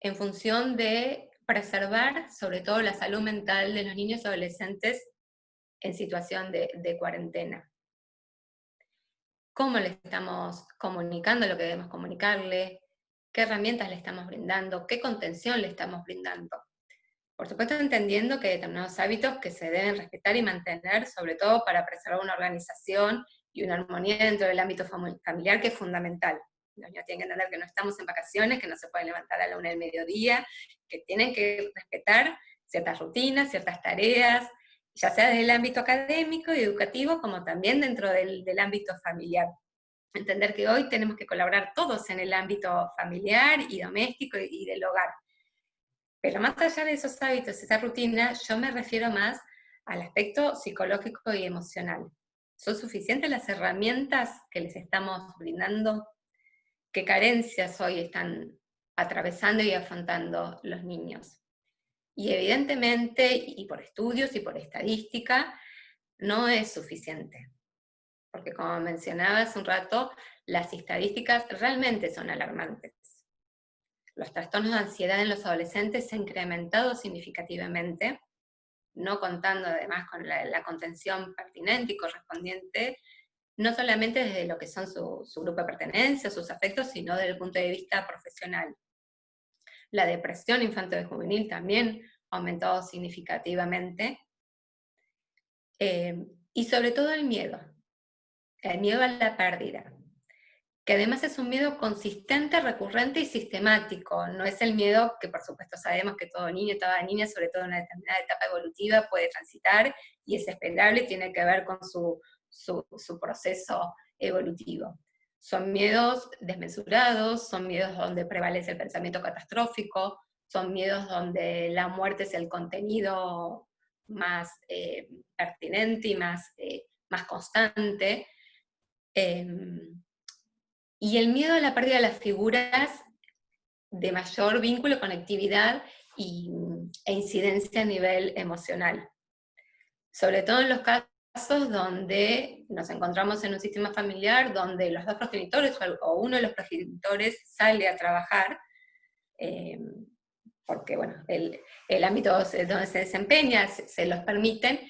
en función de preservar sobre todo la salud mental de los niños y adolescentes en situación de cuarentena. ¿Cómo le estamos comunicando lo que debemos comunicarle? ¿Qué herramientas le estamos brindando? ¿Qué contención le estamos brindando? Por supuesto entendiendo que hay determinados hábitos que se deben respetar y mantener, sobre todo para preservar una organización y una armonía dentro del ámbito familiar, que es fundamental. Los niños tienen que entender que no estamos en vacaciones, que no se pueden levantar a la 1 del mediodía, que tienen que respetar ciertas rutinas, ciertas tareas, ya sea desde el ámbito académico y educativo, como también dentro del ámbito familiar. Entender que hoy tenemos que colaborar todos en el ámbito familiar y doméstico y del hogar. Pero más allá de esos hábitos, esa rutina, yo me refiero más al aspecto psicológico y emocional. ¿Son suficientes las herramientas que les estamos brindando? ¿Qué carencias hoy están atravesando y afrontando los niños? Y evidentemente, y por estudios y por estadística, no es suficiente. Porque como mencionaba hace un rato, las estadísticas realmente son alarmantes. Los trastornos de ansiedad en los adolescentes se han incrementado significativamente, no contando además con la contención pertinente y correspondiente, no solamente desde lo que son su grupo de pertenencia, sus afectos, sino desde el punto de vista profesional. La depresión infantil y juvenil también ha aumentado significativamente, y sobre todo el miedo a la pérdida, que además es un miedo consistente, recurrente y sistemático. No es el miedo que por supuesto sabemos que todo niño y toda niña, sobre todo en una determinada etapa evolutiva, puede transitar, y es esperable y tiene que ver con su proceso evolutivo. Son miedos desmesurados, son miedos donde prevalece el pensamiento catastrófico, son miedos donde la muerte es el contenido más pertinente y más constante. Y el miedo a la pérdida de las figuras de mayor vínculo, conectividad e incidencia a nivel emocional. Sobre todo en los casos donde nos encontramos en un sistema familiar donde los dos progenitores o uno de los progenitores sale a trabajar, porque bueno, el ámbito donde se desempeña se los permiten,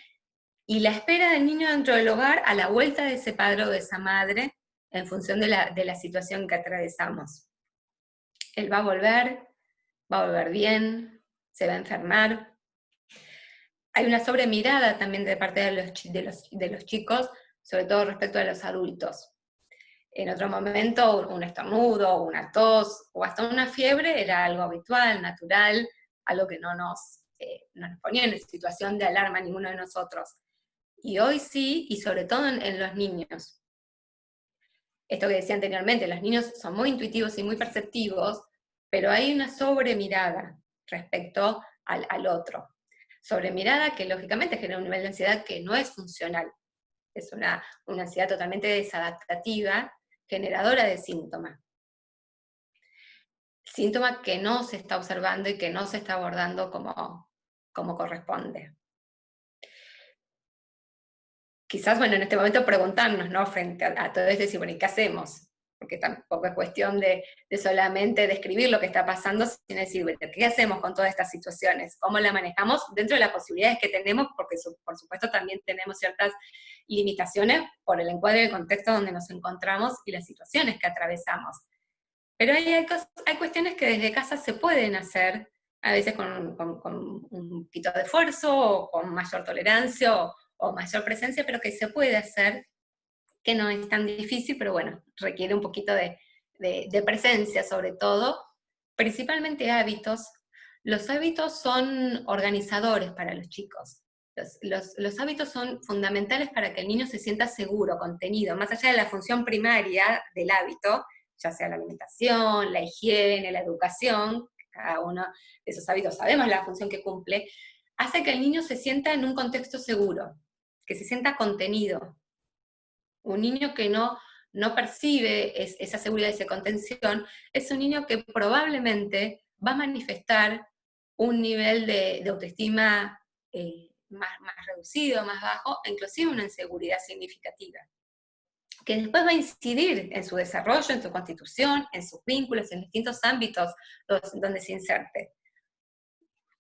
y la espera del niño dentro del hogar a la vuelta de ese padre o de esa madre, en función de la situación que atravesamos. Él va a volver bien, se va a enfermar. Hay una sobremirada también de parte de los chicos, sobre todo respecto a los adultos. En otro momento, un estornudo, una tos, o hasta una fiebre era algo habitual, natural, algo que no nos ponía en situación de alarma a ninguno de nosotros. Y hoy sí, y sobre todo en los niños. Esto que decía anteriormente, los niños son muy intuitivos y muy perceptivos, pero hay una sobremirada respecto al otro. Sobremirada que lógicamente genera un nivel de ansiedad que no es funcional. Es una ansiedad totalmente desadaptativa, generadora de síntomas. Síntoma que no se está observando y que no se está abordando como corresponde. Quizás, bueno, en este momento preguntarnos, ¿no? Frente a todo esto, decir, bueno, ¿y qué hacemos? Porque tampoco es cuestión de solamente describir lo que está pasando, sino decir, bueno, ¿qué hacemos con todas estas situaciones? ¿Cómo la manejamos dentro de las posibilidades que tenemos? Porque por supuesto también tenemos ciertas limitaciones por el encuadre del contexto donde nos encontramos y las situaciones que atravesamos. Pero hay cuestiones que desde casa se pueden hacer, a veces con un poquito de esfuerzo, o con mayor tolerancia, o mayor presencia, pero que se puede hacer, que no es tan difícil, pero bueno, requiere un poquito de presencia sobre todo, principalmente hábitos. Los hábitos son organizadores para los chicos. Los hábitos son fundamentales para que el niño se sienta seguro, contenido, más allá de la función primaria del hábito, ya sea la alimentación, la higiene, la educación, cada uno de esos hábitos sabemos la función que cumple, hace que el niño se sienta en un contexto seguro, que se sienta contenido. Un niño que no percibe esa seguridad y esa contención es un niño que probablemente va a manifestar un nivel de autoestima más reducido, más bajo, e inclusive una inseguridad significativa, que después va a incidir en su desarrollo, en su constitución, en sus vínculos, en distintos ámbitos donde se inserte.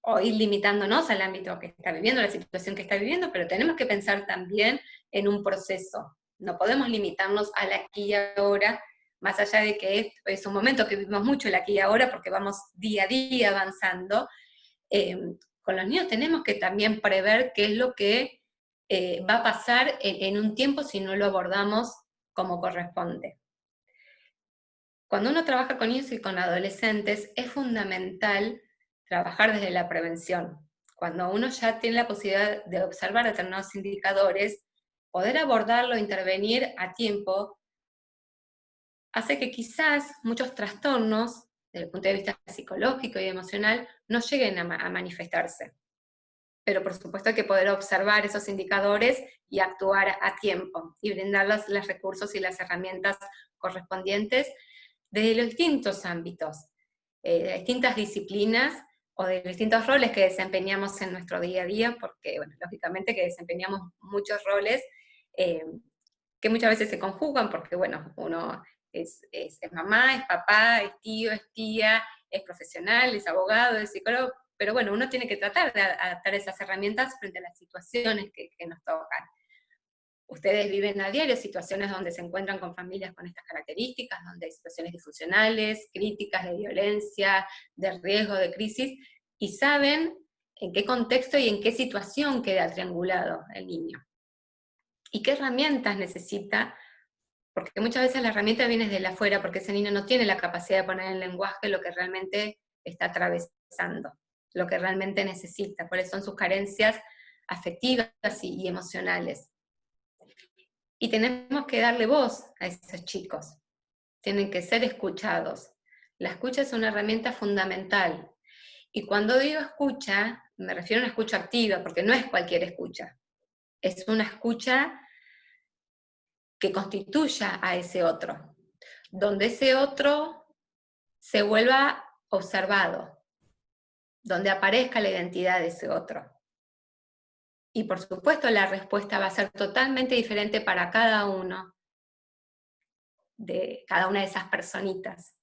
O ir limitándonos al ámbito que está viviendo, la situación que está viviendo, pero tenemos que pensar también en un proceso. No podemos limitarnos al aquí y ahora, más allá de que es un momento que vivimos mucho el aquí y ahora, porque vamos día a día avanzando. Con los niños tenemos que también prever qué es lo que va a pasar en un tiempo si no lo abordamos como corresponde. Cuando uno trabaja con niños y con adolescentes, es fundamental trabajar desde la prevención. Cuando uno ya tiene la posibilidad de observar determinados indicadores, poder abordarlo, intervenir a tiempo, hace que quizás muchos trastornos, desde el punto de vista psicológico y emocional, no lleguen a manifestarse. Pero por supuesto hay que poder observar esos indicadores y actuar a tiempo, y brindar los recursos y las herramientas correspondientes desde los distintos ámbitos, de distintas disciplinas, o de los distintos roles que desempeñamos en nuestro día a día, porque, bueno, lógicamente que desempeñamos muchos roles que muchas veces se conjugan, porque, bueno, uno es mamá, es papá, es tío, es tía, es profesional, es abogado, es psicólogo, pero bueno, uno tiene que tratar de adaptar esas herramientas frente a las situaciones que nos tocan. Ustedes viven a diario situaciones donde se encuentran con familias con estas características, donde hay situaciones disfuncionales, críticas de violencia, de riesgo, de crisis, y saben en qué contexto y en qué situación queda triangulado el niño. Y qué herramientas necesita, porque muchas veces la herramienta viene desde afuera, porque ese niño no tiene la capacidad de poner en lenguaje lo que realmente está atravesando, lo que realmente necesita, cuáles son sus carencias afectivas y emocionales. Y tenemos que darle voz a esos chicos. Tienen que ser escuchados. La escucha es una herramienta fundamental. Y cuando digo escucha, me refiero a una escucha activa, porque no es cualquier escucha. Es una escucha que constituya a ese otro, donde ese otro se vuelva observado, donde aparezca la identidad de ese otro. Y por supuesto la respuesta va a ser totalmente diferente para cada uno, de cada una de esas personitas.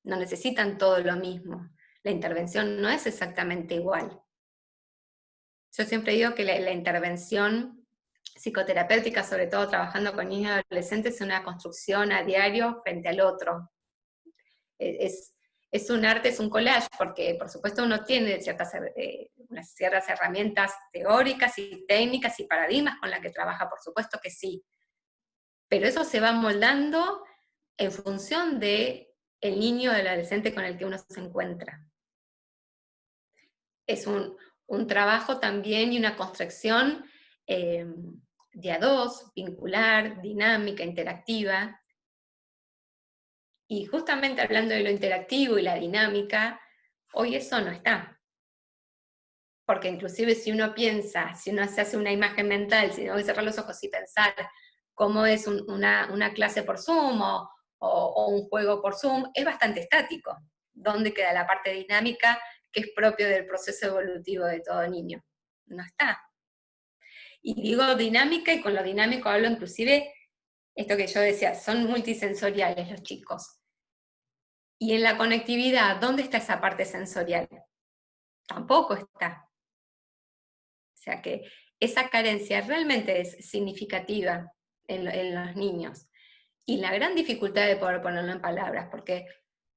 No necesitan todo lo mismo. La intervención no es exactamente igual. Yo siempre digo que la intervención psicoterapéutica, sobre todo trabajando con niños y adolescentes, es una construcción a diario frente al otro. Es un arte, es un collage, porque por supuesto uno tiene unas ciertas herramientas teóricas y técnicas y paradigmas con las que trabaja, por supuesto que sí. Pero eso se va moldando en función de el niño o el adolescente con el que uno se encuentra. Es un trabajo también y una construcción de a dos, vincular, dinámica, interactiva. Y justamente hablando de lo interactivo y la dinámica, hoy eso no está. Porque inclusive si uno piensa, si uno se hace una imagen mental, si uno va a cerrar los ojos y pensar cómo es una clase por Zoom o un juego por Zoom, es bastante estático. ¿Dónde queda la parte dinámica que es propio del proceso evolutivo de todo niño? No está. Y digo dinámica, y con lo dinámico hablo inclusive, esto que yo decía, son multisensoriales los chicos. Y en la conectividad, ¿dónde está esa parte sensorial? Tampoco está. O sea que esa carencia realmente es significativa en los niños. Y la gran dificultad de poder ponerlo en palabras, porque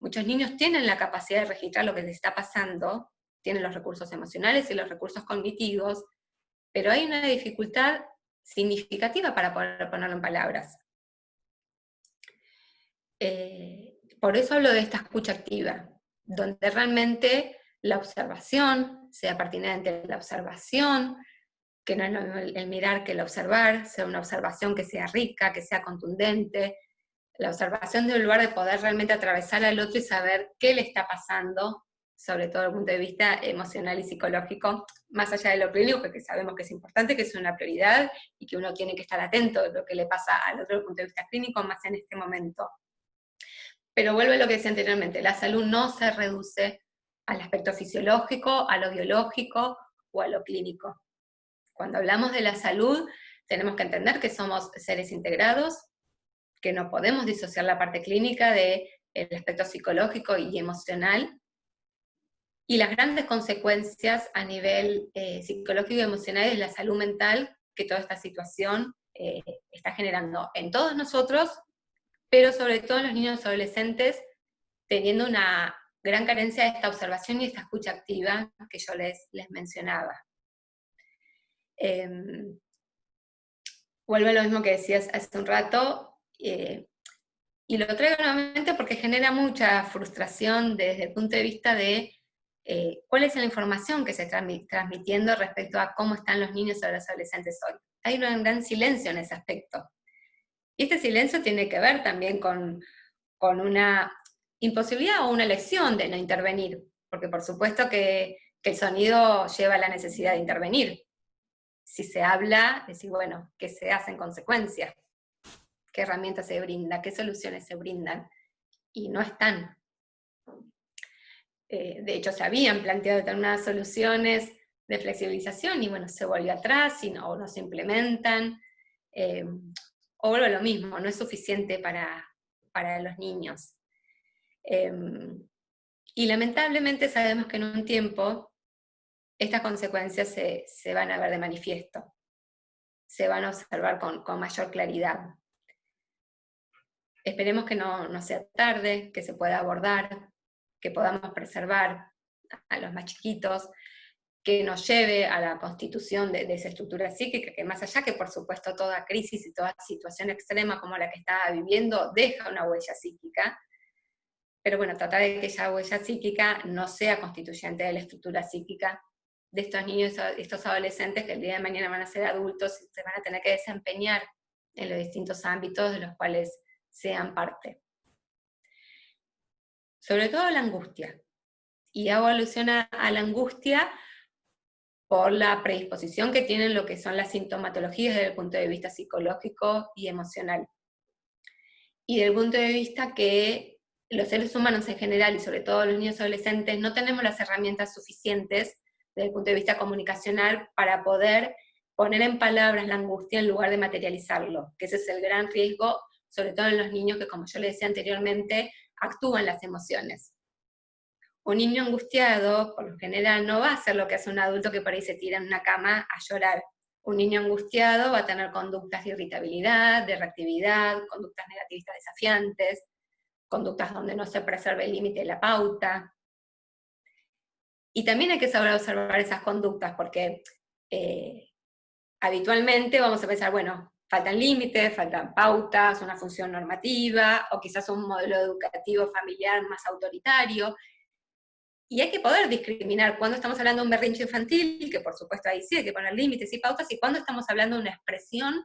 muchos niños tienen la capacidad de registrar lo que les está pasando, tienen los recursos emocionales y los recursos cognitivos, pero hay una dificultad significativa para poder ponerlo en palabras. Por eso hablo de esta escucha activa, donde realmente la observación sea pertinente, la observación, que no es lo mismo el mirar que el observar, sea una observación que sea rica, que sea contundente, la observación de un lugar de poder realmente atravesar al otro y saber qué le está pasando, sobre todo desde el punto de vista emocional y psicológico, más allá de lo clínico, que sabemos que es importante, que es una prioridad, y que uno tiene que estar atento de lo que le pasa al otro desde el punto de vista clínico, más en este momento. Pero vuelvo a lo que decía anteriormente, la salud no se reduce al aspecto fisiológico, a lo biológico o a lo clínico. Cuando hablamos de la salud, tenemos que entender que somos seres integrados, que no podemos disociar la parte clínica del aspecto psicológico y emocional, y las grandes consecuencias a nivel psicológico y emocional de la salud mental que toda esta situación está generando en todos nosotros, pero sobre todo en los niños y adolescentes, teniendo una gran carencia de esta observación y esta escucha activa que yo les mencionaba. Vuelvo a lo mismo que decías hace un rato, y lo traigo nuevamente porque genera mucha frustración desde el punto de vista de cuál es la información que se está transmitiendo respecto a cómo están los niños y los adolescentes hoy. Hay un gran silencio en ese aspecto. Y este silencio tiene que ver también con una imposibilidad o una elección de no intervenir, porque por supuesto que el sonido lleva a la necesidad de intervenir. Si se habla, decir, bueno, ¿qué se hace en consecuencia? ¿Qué herramientas se brindan? ¿Qué soluciones se brindan? Y no están. De hecho, se habían planteado determinadas soluciones de flexibilización y bueno, se volvió atrás o no se implementan. O vuelvo a lo mismo, no es suficiente para los niños. Y lamentablemente sabemos que en un tiempo estas consecuencias se van a ver de manifiesto, se van a observar con mayor claridad. Esperemos que no sea tarde, que se pueda abordar, que podamos preservar a los más chiquitos, que nos lleve a la constitución de esa estructura psíquica, que más allá que por supuesto toda crisis y toda situación extrema como la que estaba viviendo deja una huella psíquica, pero bueno, tratar de que esa huella psíquica no sea constituyente de la estructura psíquica de estos niños, estos adolescentes que el día de mañana van a ser adultos y se van a tener que desempeñar en los distintos ámbitos de los cuales sean parte. Sobre todo la angustia. Y hago alusión a la angustia por la predisposición que tienen lo que son las sintomatologías desde el punto de vista psicológico y emocional. Y desde el punto de vista que los seres humanos en general, y sobre todo los niños y adolescentes, no tenemos las herramientas suficientes desde el punto de vista comunicacional para poder poner en palabras la angustia en lugar de materializarlo, que ese es el gran riesgo, sobre todo en los niños que, como yo les decía anteriormente, actúan las emociones. Un niño angustiado, por lo general, no va a hacer lo que hace un adulto que por ahí se tira en una cama a llorar. Un niño angustiado va a tener conductas de irritabilidad, de reactividad, conductas negativistas desafiantes, conductas donde no se preserva el límite de la pauta. Y también hay que saber observar esas conductas, porque habitualmente vamos a pensar, bueno, faltan límites, faltan pautas, una función normativa, o quizás un modelo educativo familiar más autoritario. Y hay que poder discriminar cuando estamos hablando de un berrinche infantil, que por supuesto ahí sí hay que poner límites y pautas, y cuando estamos hablando de una expresión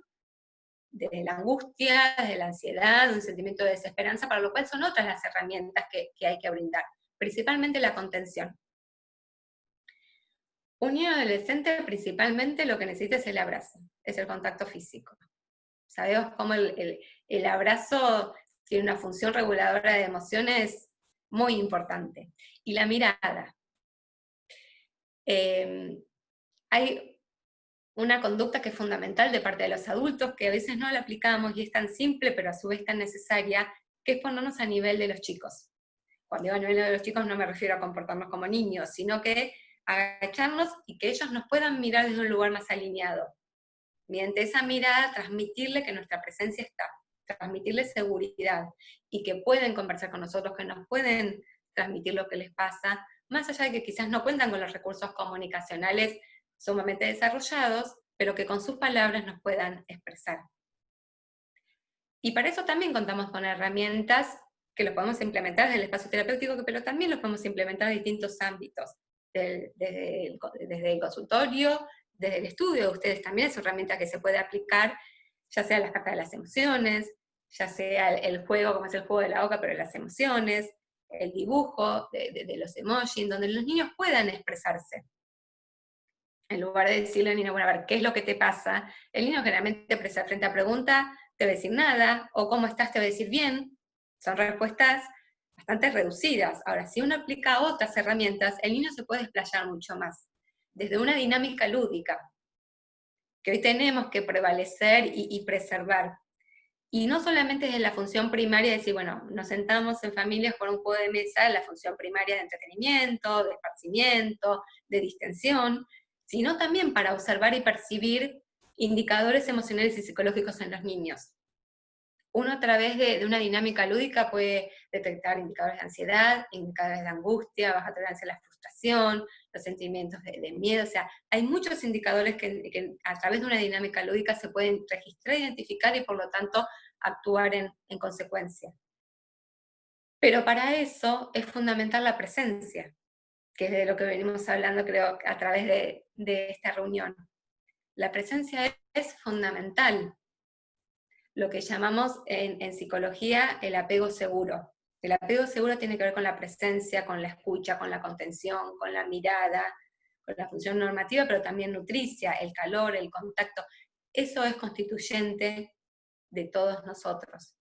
de la angustia, de la ansiedad, de un sentimiento de desesperanza, para lo cual son otras las herramientas que hay que brindar, principalmente la contención. Un niño adolescente principalmente lo que necesita es el abrazo, es el contacto físico. Sabemos cómo el abrazo tiene una función reguladora de emociones muy importante. Y la mirada. Hay una conducta que es fundamental de parte de los adultos, que a veces no la aplicamos y es tan simple, pero a su vez tan necesaria, que es ponernos a nivel de los chicos. Cuando digo a nivel de los chicos no me refiero a comportarnos como niños, sino que agacharnos y que ellos nos puedan mirar desde un lugar más alineado. Mediante esa mirada, transmitirle que nuestra presencia está, transmitirle seguridad, y que pueden conversar con nosotros, que nos pueden transmitir lo que les pasa, más allá de que quizás no cuentan con los recursos comunicacionales sumamente desarrollados, pero que con sus palabras nos puedan expresar. Y para eso también contamos con herramientas que los podemos implementar desde el espacio terapéutico, pero también los podemos implementar en distintos ámbitos, desde el consultorio, desde el estudio de ustedes también es una herramienta que se puede aplicar, ya sea las cartas de las emociones, ya sea el juego, como es el juego de la boca, pero de las emociones, el dibujo de los emojis, donde los niños puedan expresarse. En lugar de decirle al niño, bueno, a ver, ¿qué es lo que te pasa? El niño generalmente frente a pregunta te va a decir nada, o ¿cómo estás? Te va a decir bien. Son respuestas bastante reducidas. Ahora, si uno aplica otras herramientas, el niño se puede explayar mucho más, desde una dinámica lúdica, que hoy tenemos que prevalecer y preservar. Y no solamente desde la función primaria, de decir, bueno, nos sentamos en familias por un juego de mesa, la función primaria de entretenimiento, de esparcimiento, de distensión, sino también para observar y percibir indicadores emocionales y psicológicos en los niños. Uno a través de una dinámica lúdica puede detectar indicadores de ansiedad, indicadores de angustia, baja tolerancia a la frustración, los sentimientos de miedo, o sea, hay muchos indicadores que a través de una dinámica lúdica se pueden registrar, identificar y por lo tanto actuar en consecuencia. Pero para eso es fundamental la presencia, que es de lo que venimos hablando creo a través de esta reunión. La presencia es fundamental. Lo que llamamos en psicología el apego seguro. El apego seguro tiene que ver con la presencia, con la escucha, con la contención, con la mirada, con la función normativa, pero también nutricia, el calor, el contacto. Eso es constituyente de todos nosotros.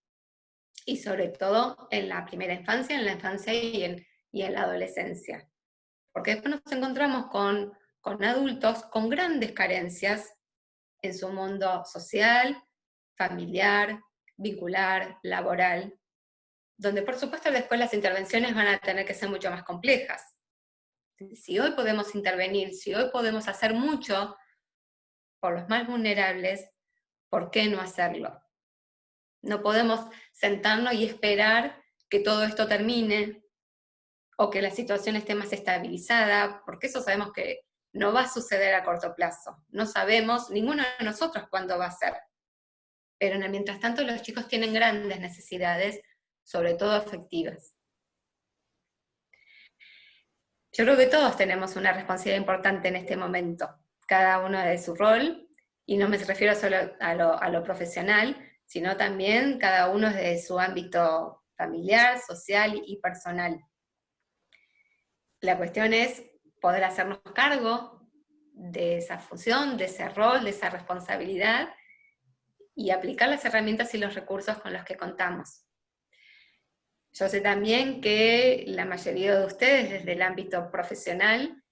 Y sobre todo en la primera infancia, en la infancia y en la adolescencia. Porque después nos encontramos con adultos con grandes carencias en su mundo social, familiar, vincular, laboral, donde por supuesto después las intervenciones van a tener que ser mucho más complejas. Si hoy podemos intervenir, si hoy podemos hacer mucho por los más vulnerables, ¿por qué no hacerlo? No podemos sentarnos y esperar que todo esto termine o que la situación esté más estabilizada, porque eso sabemos que no va a suceder a corto plazo. No sabemos, ninguno de nosotros, cuándo va a ser. Pero mientras tanto los chicos tienen grandes necesidades, sobre todo afectivas. Yo creo que todos tenemos una responsabilidad importante en este momento, cada uno de su rol, y no me refiero solo a lo profesional, sino también cada uno de su ámbito familiar, social y personal. La cuestión es poder hacernos cargo de esa función, de ese rol, de esa responsabilidad, y aplicar las herramientas y los recursos con los que contamos. Yo sé también que la mayoría de ustedes desde el ámbito profesional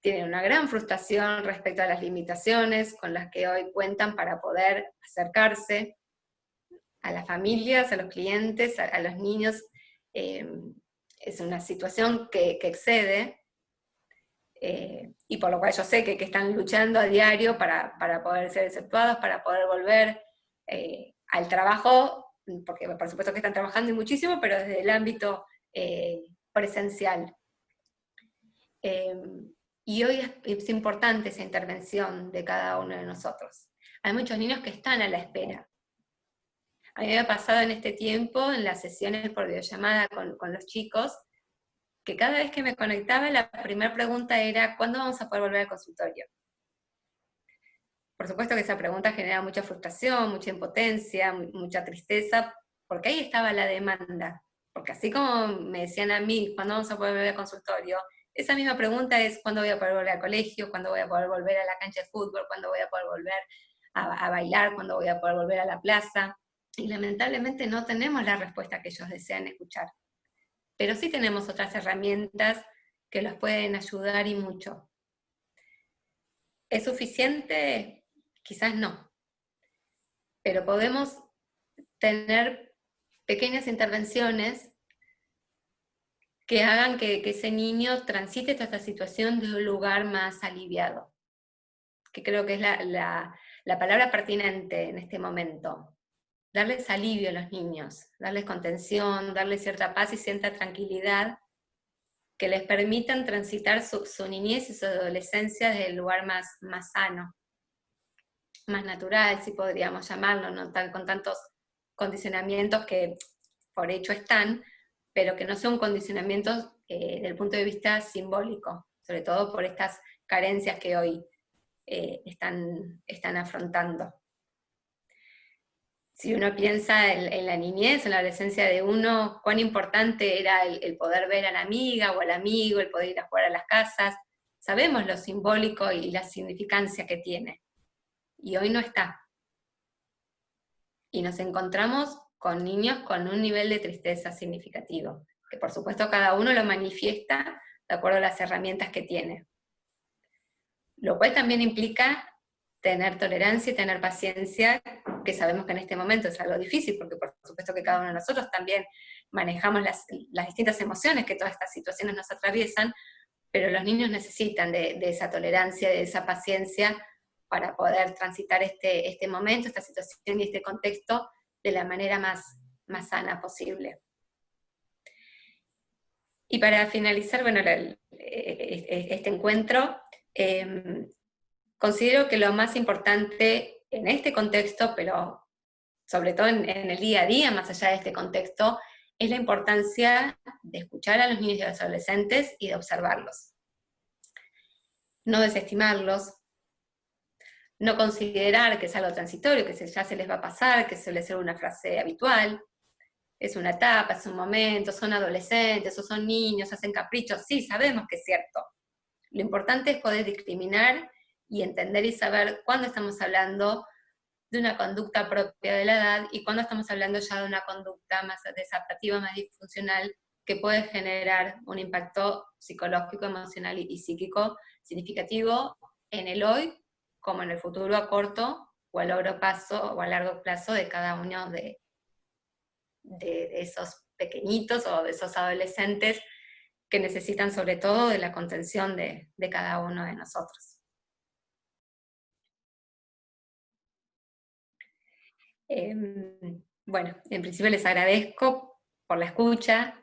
tienen una gran frustración respecto a las limitaciones con las que hoy cuentan para poder acercarse a las familias, a los clientes, a los niños. Es una situación que excede, y por lo cual yo sé que están luchando a diario para poder ser exceptuados, para poder volver al trabajo, porque por supuesto que están trabajando y muchísimo, pero desde el ámbito presencial. Y hoy es importante esa intervención de cada uno de nosotros. Hay muchos niños que están a la espera. A mí me ha pasado en este tiempo, en las sesiones por videollamada con los chicos, que cada vez que me conectaba, la primera pregunta era, ¿cuándo vamos a poder volver al consultorio? Por supuesto que esa pregunta genera mucha frustración, mucha impotencia, mucha tristeza, porque ahí estaba la demanda. Porque así como me decían a mí, ¿cuándo vamos a poder volver al consultorio? Esa misma pregunta es, ¿cuándo voy a poder volver al colegio? ¿Cuándo voy a poder volver a la cancha de fútbol? ¿Cuándo voy a poder volver a bailar? ¿Cuándo voy a poder volver a la plaza? Y lamentablemente no tenemos la respuesta que ellos desean escuchar. Pero sí tenemos otras herramientas que los pueden ayudar y mucho. ¿Es suficiente? Quizás no. Pero podemos tener pequeñas intervenciones que hagan que ese niño transite toda esta situación de un lugar más aliviado. Que creo que es la palabra pertinente en este momento. Darles alivio a los niños, darles contención, darles cierta paz y cierta tranquilidad, que les permitan transitar su niñez y su adolescencia desde el lugar más sano, más natural, si podríamos llamarlo, no con tantos condicionamientos que por hecho están, pero que no son condicionamientos desde el punto de vista simbólico, sobre todo por estas carencias que hoy están afrontando. Si uno piensa en la niñez, en la adolescencia de uno, cuán importante era el poder ver a la amiga o al amigo, el poder ir a jugar a las casas, sabemos lo simbólico y la significancia que tiene. Y hoy no está. Y nos encontramos con niños con un nivel de tristeza significativo, que por supuesto cada uno lo manifiesta de acuerdo a las herramientas que tiene. Lo cual también implica tener tolerancia y tener paciencia, que sabemos que en este momento es algo difícil, porque por supuesto que cada uno de nosotros también manejamos las distintas emociones que todas estas situaciones nos atraviesan, pero los niños necesitan de esa tolerancia, de esa paciencia, para poder transitar este momento, esta situación y este contexto de la manera más sana posible. Y para finalizar, bueno, este encuentro, considero que lo más importante en este contexto, pero sobre todo en el día a día, más allá de este contexto, es la importancia de escuchar a los niños y a los adolescentes y de observarlos. No desestimarlos, no considerar que es algo transitorio, que ya se les va a pasar, que suele ser una frase habitual. Es una etapa, es un momento, son adolescentes o son niños, hacen caprichos. Sí, sabemos que es cierto. Lo importante es poder discriminar y entender y saber cuándo estamos hablando de una conducta propia de la edad y cuándo estamos hablando ya de una conducta más desadaptativa, más disfuncional, que puede generar un impacto psicológico, emocional y psíquico significativo en el hoy, como en el futuro a corto o a largo plazo de cada uno de esos pequeñitos o de esos adolescentes que necesitan sobre todo de la contención de cada uno de nosotros. Bueno, en principio les agradezco por la escucha,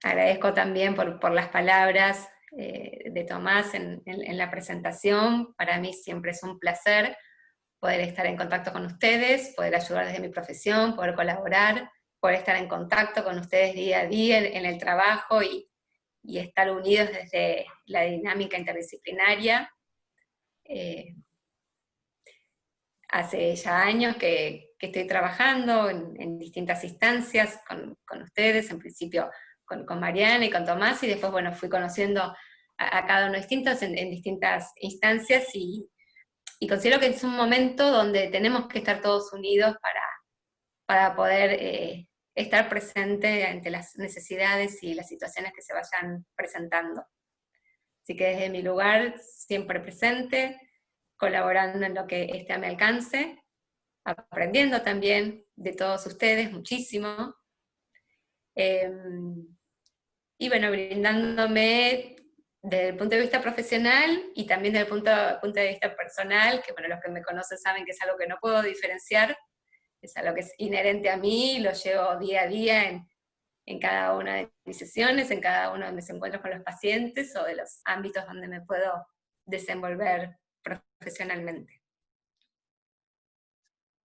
agradezco también por las palabras de Tomás en la presentación. Para mí siempre es un placer poder estar en contacto con ustedes, poder ayudar desde mi profesión, poder colaborar, poder estar en contacto con ustedes día a día en el trabajo y estar unidos desde la dinámica interdisciplinaria. Hace ya años que estoy trabajando en distintas instancias con ustedes, en principio con Mariana y con Tomás, y después, bueno, fui conociendo a cada uno distintos en distintas instancias, y considero que es un momento donde tenemos que estar todos unidos para poder estar presente ante las necesidades y las situaciones que se vayan presentando. Así que desde mi lugar, siempre presente, colaborando en lo que esté a mi alcance, aprendiendo también de todos ustedes muchísimo, y bueno, brindándome desde el punto de vista profesional y también desde el punto de vista personal, que bueno, los que me conocen saben que es algo que no puedo diferenciar, es algo que es inherente a mí, lo llevo día a día en cada una de mis sesiones, en cada uno de mis encuentros con los pacientes o de los ámbitos donde me puedo desenvolver profesionalmente.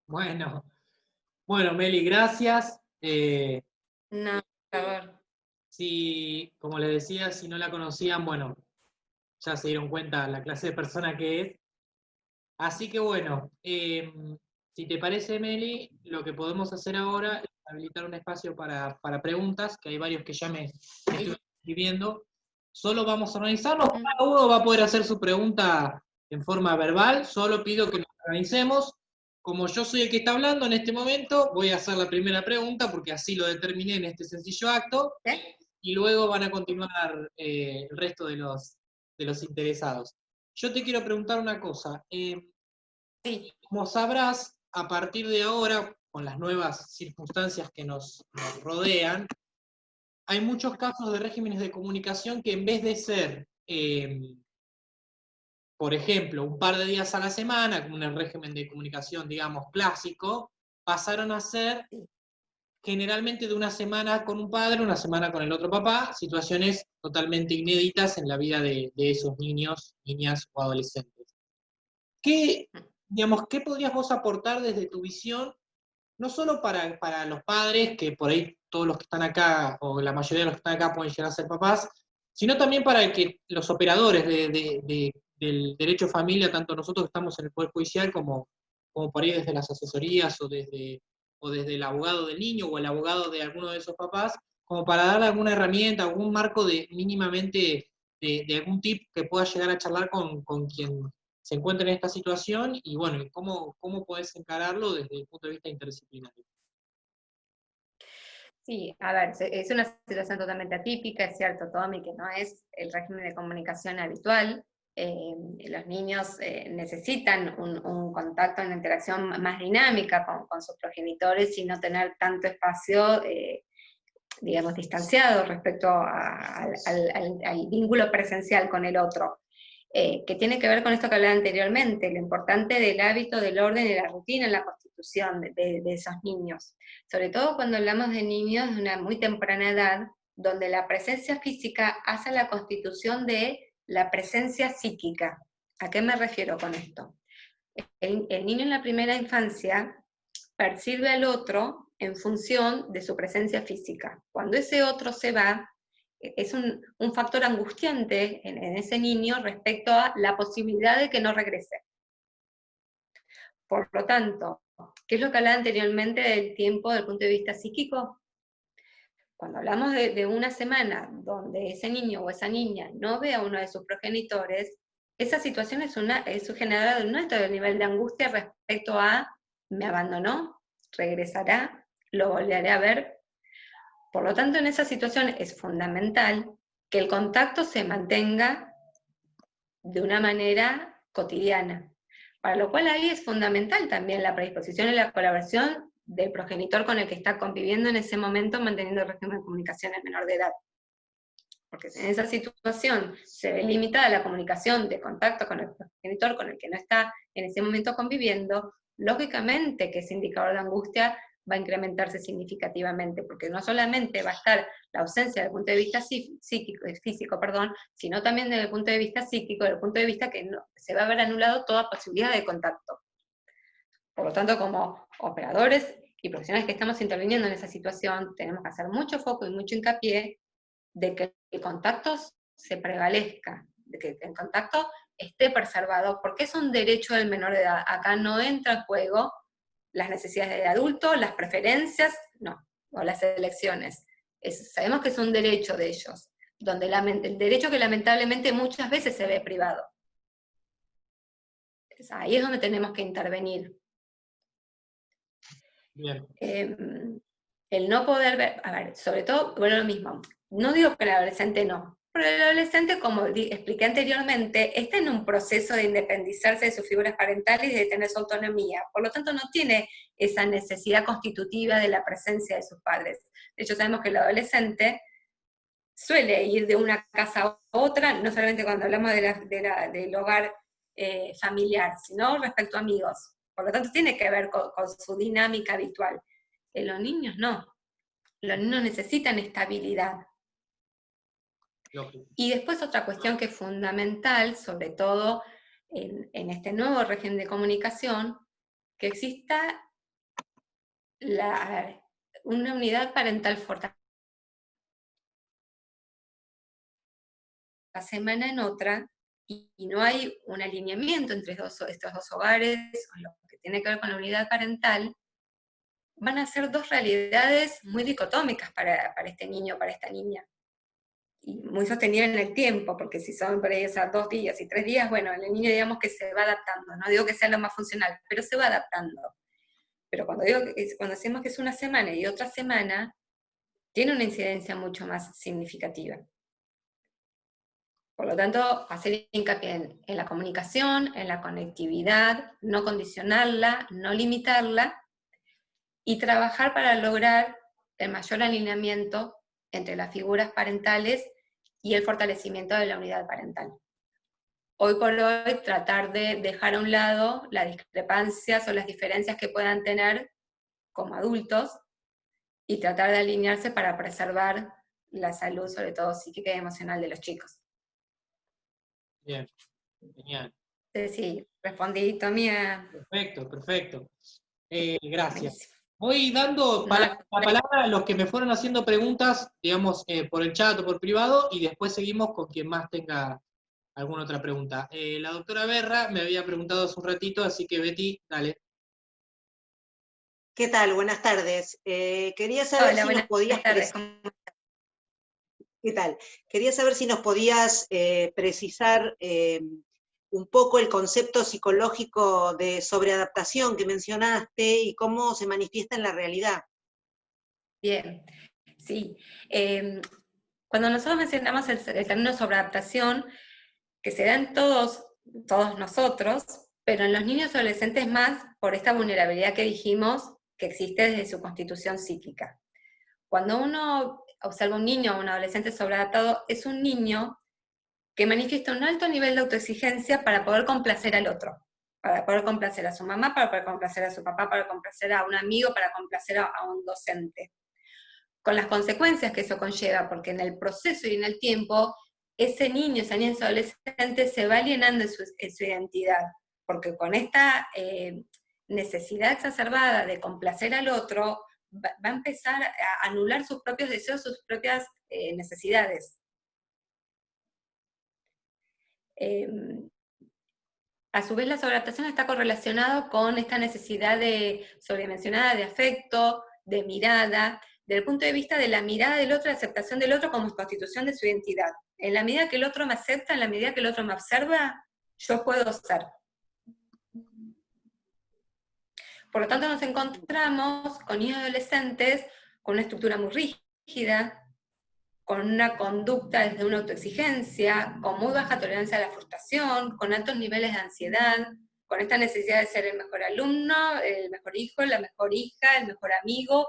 Bueno, Meli, gracias. No, por favor. Si, como les decía, si no la conocían, bueno, ya se dieron cuenta la clase de persona que es. Así que bueno, si te parece, Meli, lo que podemos hacer ahora es habilitar un espacio para preguntas, que hay varios que ya me estuvieron escribiendo. Solo vamos a organizarnos, cada uno va a poder hacer su pregunta en forma verbal, solo pido que nos organicemos. Como yo soy el que está hablando en este momento, voy a hacer la primera pregunta, porque así lo determiné en este sencillo acto, y luego van a continuar el resto de los interesados. Yo te quiero preguntar una cosa. Sí. Como sabrás, a partir de ahora, con las nuevas circunstancias que nos rodean, hay muchos casos de regímenes de comunicación que en vez de ser, por ejemplo, un par de días a la semana, como un régimen de comunicación, digamos, clásico, pasaron a ser generalmente de una semana con un padre, una semana con el otro papá, situaciones totalmente inéditas en la vida de esos niños, niñas o adolescentes. ¿Qué, digamos, qué podrías vos aportar desde tu visión, no solo para los padres, que por ahí todos los que están acá, o la mayoría de los que están acá pueden llegar a ser papás, sino también para que los operadores del derecho de familia, tanto nosotros que estamos en el Poder Judicial, como por ahí desde las asesorías o desde el abogado del niño o el abogado de alguno de esos papás, como para darle alguna herramienta, algún marco de mínimamente de algún tip que pueda llegar a charlar con quien se encuentra en esta situación y bueno, cómo podés encararlo desde el punto de vista interdisciplinario. Sí, a ver, es una situación totalmente atípica, es cierto, Tommy, que no es el régimen de comunicación habitual. Los niños necesitan un contacto, una interacción más dinámica con sus progenitores y no tener tanto espacio, digamos, distanciado respecto al vínculo presencial con el otro. Que tiene que ver con esto que hablaba anteriormente, lo importante del hábito, del orden y la rutina en la constitución de esos niños. Sobre todo cuando hablamos de niños de una muy temprana edad, donde la presencia física hace la constitución de la presencia psíquica. ¿A qué me refiero con esto? El niño en la primera infancia percibe al otro en función de su presencia física. Cuando ese otro se va, es un factor angustiante en ese niño respecto a la posibilidad de que no regrese. Por lo tanto, ¿qué es lo que hablaba anteriormente del tiempo desde el punto de vista psíquico? Cuando hablamos de una semana donde ese niño o esa niña no ve a uno de sus progenitores, esa situación es un generador de nuestro nivel de angustia respecto a ¿me abandonó? ¿Regresará? ¿Lo volveré a ver? Por lo tanto, en esa situación es fundamental que el contacto se mantenga de una manera cotidiana, para lo cual ahí es fundamental también la predisposición y la colaboración del progenitor con el que está conviviendo en ese momento, manteniendo el régimen de comunicación en menor de edad. Porque si en esa situación se ve limitada la comunicación de contacto con el progenitor con el que no está en ese momento conviviendo, lógicamente que ese indicador de angustia va a incrementarse significativamente, porque no solamente va a estar la ausencia desde el punto de vista físico, sino también desde el punto de vista psíquico, desde el punto de vista que se va a ver anulado toda posibilidad de contacto. Por lo tanto, como operadores y profesionales que estamos interviniendo en esa situación, tenemos que hacer mucho foco y mucho hincapié de que el contacto se prevalezca, de que el contacto esté preservado, porque es un derecho del menor de edad. Acá no entra en juego las necesidades del adulto, las preferencias, no, o las elecciones. Sabemos que es un derecho de ellos, donde el derecho que lamentablemente muchas veces se ve privado. Entonces, ahí es donde tenemos que intervenir. Bien. El no poder ver, a ver, sobre todo, bueno, lo mismo, no digo que el adolescente no, pero el adolescente, como expliqué anteriormente, está en un proceso de independizarse de sus figuras parentales y de tener su autonomía, por lo tanto no tiene esa necesidad constitutiva de la presencia de sus padres. De hecho, sabemos que el adolescente suele ir de una casa a otra, no solamente cuando hablamos del hogar familiar, sino respecto a amigos. Por lo tanto, tiene que ver con su dinámica habitual. Los niños no. Los niños necesitan estabilidad. Y después otra cuestión que es fundamental, sobre todo en este nuevo régimen de comunicación, que exista una unidad parental fuerte. La semana en otra, y no hay un alineamiento entre estos dos hogares, o lo que tiene que ver con la unidad parental, van a ser dos realidades muy dicotómicas para este niño, para esta niña. Y muy sostenible en el tiempo, porque si son por ahí esas 2 días y 3 días, bueno, el niño digamos que se va adaptando, no digo que sea lo más funcional, pero se va adaptando. Pero cuando decimos que es una semana y otra semana, tiene una incidencia mucho más significativa. Por lo tanto, hacer hincapié en la comunicación, en la conectividad, no condicionarla, no limitarla, y trabajar para lograr el mayor alineamiento entre las figuras parentales y el fortalecimiento de la unidad parental. Hoy por hoy, tratar de dejar a un lado las discrepancias o las diferencias que puedan tener como adultos y tratar de alinearse para preservar la salud, sobre todo psíquica y emocional de los chicos. Bien, genial. Sí, respondí, Tomía. Perfecto, perfecto. Gracias. Buenísimo. Voy dando la palabra a los que me fueron haciendo preguntas, digamos, por el chat o por privado, y después seguimos con quien más tenga alguna otra pregunta. La doctora Berra me había preguntado hace un ratito, así que Betty, dale. ¿Qué tal? Buenas tardes. Quería saber Hola, si nos podías tardes. ¿Qué tal? Quería saber si nos podías precisar un poco el concepto psicológico de sobreadaptación que mencionaste y cómo se manifiesta en la realidad. Bien, sí. Cuando nosotros mencionamos el término sobreadaptación, que se da en todos nosotros, pero en los niños y adolescentes más por esta vulnerabilidad que dijimos que existe desde su constitución psíquica. Cuando uno observa un niño o un adolescente sobreadaptado, es un niño que manifiesta un alto nivel de autoexigencia para poder complacer al otro, para poder complacer a su mamá, para poder complacer a su papá, para complacer a un amigo, para complacer a un docente. Con las consecuencias que eso conlleva, porque en el proceso y en el tiempo, ese niño, esa niña, ese adolescente se va alienando en su identidad, porque con esta necesidad exacerbada de complacer al otro, va a empezar a anular sus propios deseos, sus propias necesidades. A su vez, la sobreadaptación está correlacionada con esta necesidad sobremencionada de afecto, de mirada, desde el punto de vista de la mirada del otro, la aceptación del otro como constitución de su identidad. En la medida que el otro me acepta, en la medida que el otro me observa, yo puedo ser. Por lo tanto, nos encontramos con niños y adolescentes con una estructura muy rígida, con una conducta desde una autoexigencia, con muy baja tolerancia a la frustración, con altos niveles de ansiedad, con esta necesidad de ser el mejor alumno, el mejor hijo, la mejor hija, el mejor amigo,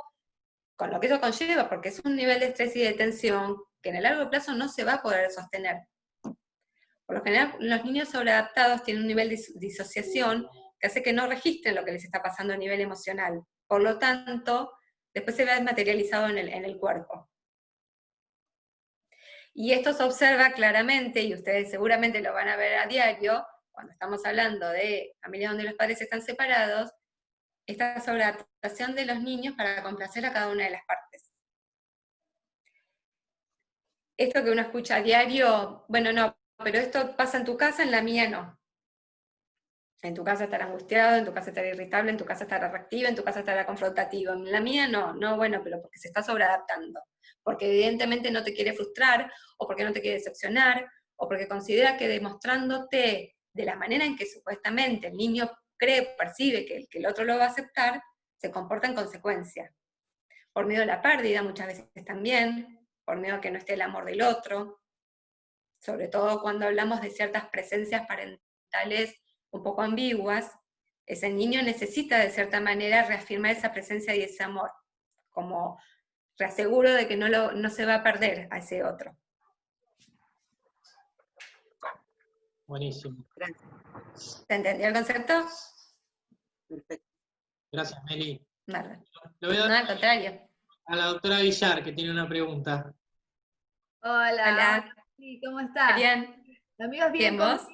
con lo que eso conlleva, porque es un nivel de estrés y de tensión que en el largo plazo no se va a poder sostener. Por lo general, los niños sobreadaptados tienen un nivel de disociación que hace que no registren lo que les está pasando a nivel emocional. Por lo tanto, después se ve materializado en el cuerpo. Y esto se observa claramente, y ustedes seguramente lo van a ver a diario, cuando estamos hablando de familias donde los padres están separados, esta sobreadaptación de los niños para complacer a cada una de las partes. Esto que uno escucha a diario, bueno, no, pero esto pasa en tu casa, en la mía no. En tu casa estará angustiado, en tu casa estará irritable, en tu casa estará reactivo, en tu casa estará confrontativo. En la mía no, bueno, pero porque se está sobreadaptando. Porque evidentemente no te quiere frustrar, o porque no te quiere decepcionar, o porque considera que demostrándote de la manera en que supuestamente el niño cree, percibe que el otro lo va a aceptar, se comporta en consecuencia. Por miedo a la pérdida muchas veces también, por miedo a que no esté el amor del otro, sobre todo cuando hablamos de ciertas presencias parentales un poco ambiguas, ese niño necesita de cierta manera reafirmar esa presencia y ese amor, como reaseguro de que no se va a perder a ese otro. Buenísimo. Gracias. ¿Se entendió el concepto? Perfecto. Gracias, Meli. Nada. Le voy a dar No, al contrario. a la doctora Villar, que tiene una pregunta. Hola, Hola. Sí, ¿cómo estás? Bien. Amigos, Bien, ¿vos?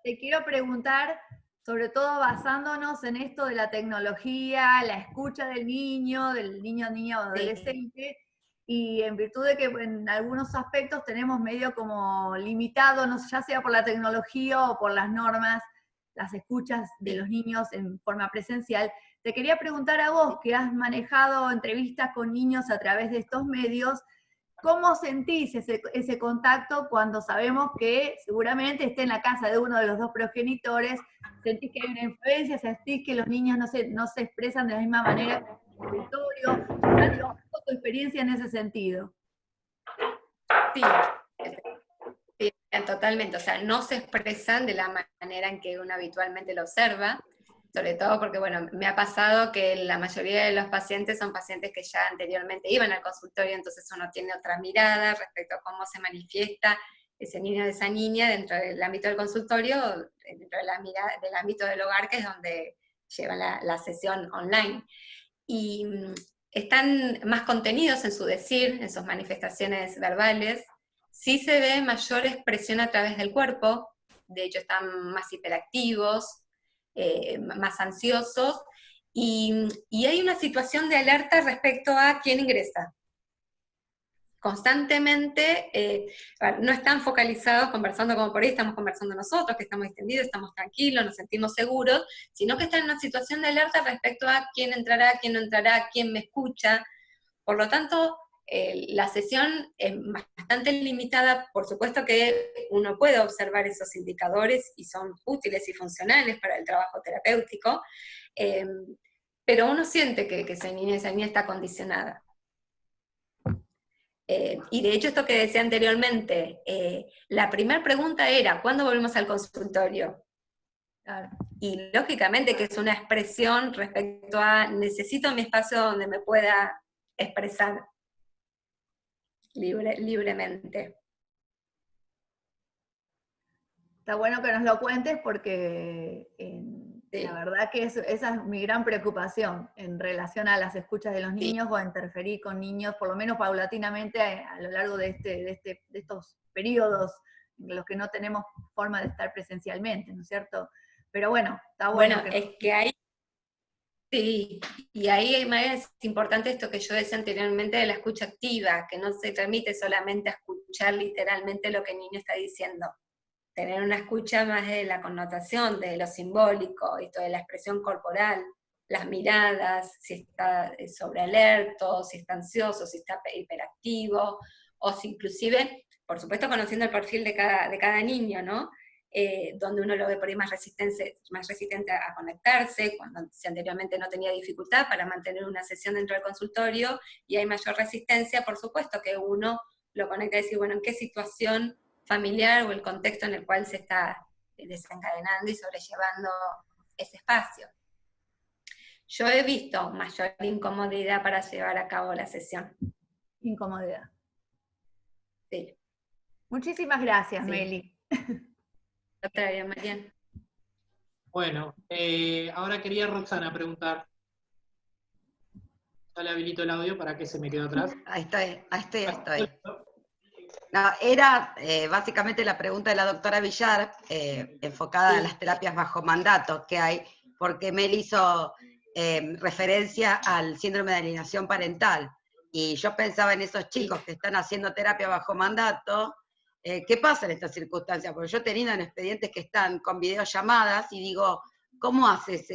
te quiero preguntar, sobre todo basándonos en esto de la tecnología, la escucha del niño adolescente, y en virtud de que en algunos aspectos tenemos medio como limitado, ya sea por la tecnología o por las normas, las escuchas de los niños en forma presencial. Te quería preguntar a vos, que has manejado entrevistas con niños a través de estos medios, ¿cómo sentís ese contacto cuando sabemos que seguramente esté en la casa de uno de los dos progenitores? ¿Sentís que hay una influencia? ¿Sentís que los niños no se expresan de la misma manera que en el territorio? ¿Cuál es tu experiencia en ese sentido? Sí, totalmente. O sea, no se expresan de la manera en que uno habitualmente lo observa, sobre todo porque, bueno, me ha pasado que la mayoría de los pacientes son pacientes que ya anteriormente iban al consultorio, entonces uno tiene otra mirada respecto a cómo se manifiesta ese niño o esa niña dentro del ámbito del consultorio, dentro de la mirada, del ámbito del hogar, que es donde llevan la sesión online. Y están más contenidos en su decir, en sus manifestaciones verbales, sí se ve mayor expresión a través del cuerpo, de hecho están más hiperactivos, más ansiosos, y hay una situación de alerta respecto a quién ingresa. Constantemente no están focalizados conversando como por ahí estamos conversando nosotros, que estamos extendidos, estamos tranquilos, nos sentimos seguros, sino que están en una situación de alerta respecto a quién entrará, quién no entrará, quién me escucha. Por lo tanto, la sesión es bastante limitada. Por supuesto que uno puede observar esos indicadores y son útiles y funcionales para el trabajo terapéutico, pero uno siente que esa niña está condicionada. Y de hecho esto que decía anteriormente, la primera pregunta era, ¿cuándo volvemos al consultorio? Claro. Y lógicamente que es una expresión respecto a, necesito mi espacio donde me pueda expresar libremente. Está bueno que nos lo cuentes porque Sí. la verdad que esa es mi gran preocupación en relación a las escuchas de los niños o a interferir con niños, por lo menos paulatinamente a lo largo de estos periodos en los que no tenemos forma de estar presencialmente, ¿no es cierto? Pero bueno, está bueno. Bueno, es que hay... Sí, y ahí es importante esto que yo decía anteriormente de la escucha activa, que no se permite solamente a escuchar literalmente lo que el niño está diciendo. Tener una escucha más de la connotación, de lo simbólico, esto de la expresión corporal, las miradas, si está sobrealerto, si está ansioso, si está hiperactivo, o si inclusive, por supuesto conociendo el perfil de cada niño, ¿no? Donde uno lo ve por ahí más resistente a conectarse, cuando si anteriormente no tenía dificultad para mantener una sesión dentro del consultorio, y hay mayor resistencia, por supuesto que uno lo conecta y dice, bueno, ¿en qué situación familiar o el contexto en el cual se está desencadenando y sobrellevando ese espacio? Yo he visto mayor incomodidad para llevar a cabo la sesión. Incomodidad. Sí. Muchísimas gracias, Sí. Meli. Otra vez, Mariana. Bueno, ahora quería Roxana preguntar. Ya le habilito el audio para que se me quede atrás. Ahí estoy. No, era básicamente la pregunta de la doctora Villar, enfocada a las terapias bajo mandato que hay, porque Mel hizo referencia al síndrome de alienación parental, y yo pensaba en esos chicos que están haciendo terapia bajo mandato. ¿Qué pasa en estas circunstancias? Porque yo he tenido en expedientes que están con videollamadas y digo, ¿cómo haces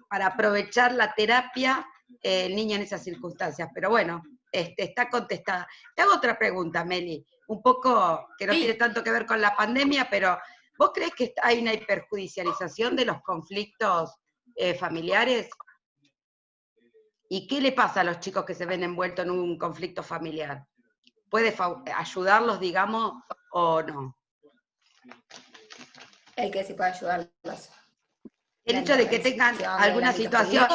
para aprovechar la terapia el niño en esas circunstancias? Pero bueno, está contestada. Te hago otra pregunta, Meli, un poco que no tiene tanto que ver con la pandemia, pero ¿vos crees que hay una hiperjudicialización de los conflictos familiares? ¿Y qué le pasa a los chicos que se ven envueltos en un conflicto familiar? ¿Puede ayudarlos, digamos, o no? El que sí puede ayudarlos. El hecho de que tengan alguna situación,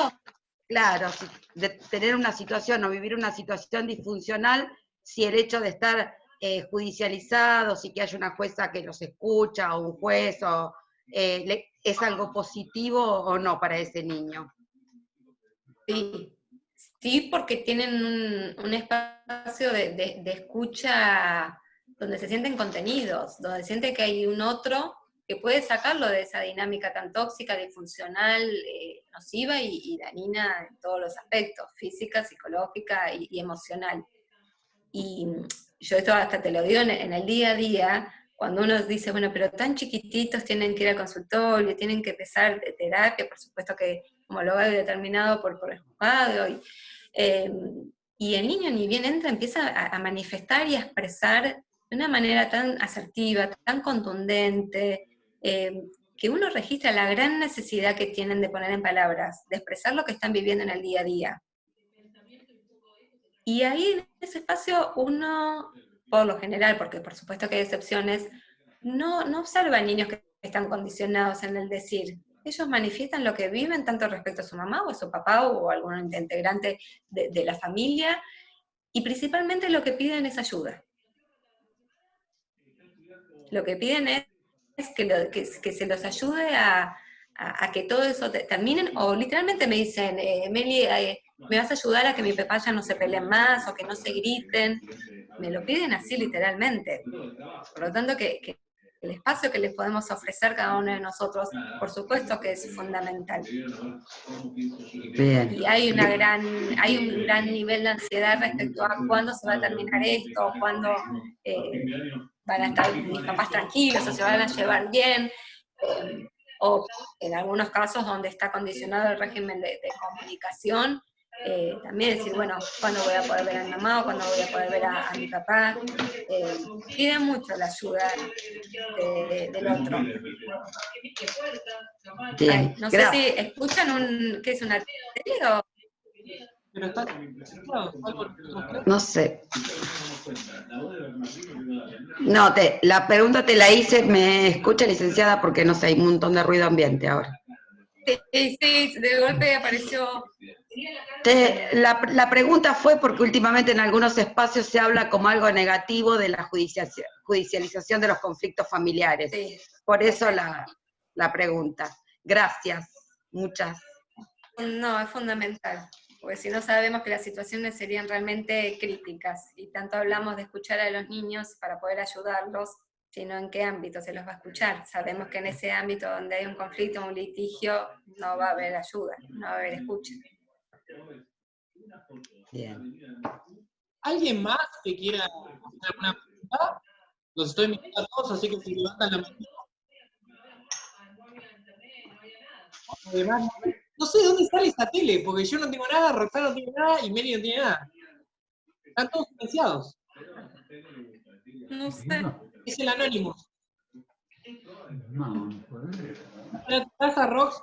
claro, de tener una situación o vivir una situación disfuncional, si el hecho de estar judicializados y que haya una jueza que los escucha o un juez, ¿es algo positivo o no para ese niño? Sí, porque tienen un espacio de escucha donde se sienten contenidos, donde sienten que hay un otro que puede sacarlo de esa dinámica tan tóxica, disfuncional, nociva y dañina en todos los aspectos, física, psicológica y emocional. Y yo esto hasta te lo digo en el día a día, cuando uno dice, bueno, pero tan chiquititos tienen que ir al consultorio, tienen que empezar terapia, por supuesto que homologado y determinado por el juzgado, y el niño ni bien entra, empieza a manifestar y a expresar de una manera tan asertiva, tan contundente, que uno registra la gran necesidad que tienen de poner en palabras, de expresar lo que están viviendo en el día a día. Y ahí en ese espacio uno, por lo general, porque por supuesto que hay excepciones, no observa niños que están condicionados en el decir. Ellos manifiestan lo que viven tanto respecto a su mamá o a su papá o a algún integrante de la familia, y principalmente lo que piden es ayuda. Lo que piden es que se los ayude a que todo eso terminen, o literalmente me dicen, Meli, ¿me vas a ayudar a que mi papá ya no se peleen más o que no se griten? Me lo piden así literalmente. Por lo tanto, que el espacio que les podemos ofrecer cada uno de nosotros, por supuesto que es fundamental. Bien. Y hay un gran nivel de ansiedad respecto a cuándo se va a terminar esto, cuándo van a estar mis papás tranquilos, o se van a llevar bien, o en algunos casos donde está condicionado el régimen de comunicación, también decir, bueno, ¿cuándo voy a poder ver a mi mamá o cuándo voy a poder ver a mi papá? Piden mucho la ayuda del otro. Bien, Ay, no sé gracias. si escuchan ¿qué es una tele o...? Pero está... No sé. No, la pregunta te la hice, ¿me escucha, licenciada? Porque no sé, hay un montón de ruido ambiente ahora. Sí, de golpe apareció... La pregunta fue porque últimamente en algunos espacios se habla como algo negativo de la judicialización de los conflictos familiares. Sí. Por eso la pregunta. Gracias, muchas. No, es fundamental, porque si no sabemos que las situaciones serían realmente críticas, y tanto hablamos de escuchar a los niños para poder ayudarlos, sino en qué ámbito se los va a escuchar. Sabemos que en ese ámbito donde hay un conflicto, un litigio, no va a haber ayuda, no va a haber escucha. Bien. ¿Alguien más que quiera hacer alguna pregunta? Los estoy mirando a todos, así que si levantan la mano. Además, no sé dónde sale esta tele, porque yo no tengo nada, Roxana no tiene nada y Meli no tiene nada. Están todos silenciados. No sé. Es el Anonymous. ¿Está en tu casa, Rox?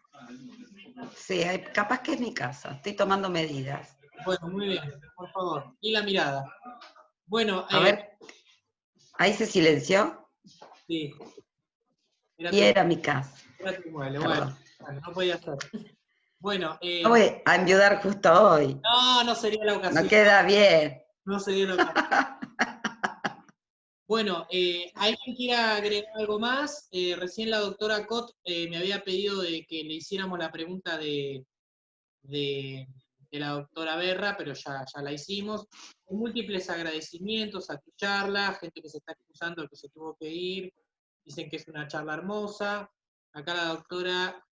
Sí, capaz que es mi casa, estoy tomando medidas. Bueno, muy bien, por favor. Y la mirada. Bueno, A ver, ¿ahí se silenció? sí. Y era mi casa. Era tu mueble, Perdón. bueno, no podía ser. Bueno, No voy a enviudar justo hoy. no sería la ocasión. No queda bien. No sería la ocasión. Bueno, ¿alguien quiere agregar algo más? Recién la doctora Cot me había pedido de que le hiciéramos la pregunta de la doctora Berra, pero ya la hicimos. Múltiples agradecimientos a tu charla, gente que se está excusando que se tuvo que ir, dicen que es una charla hermosa. Acá la doctora,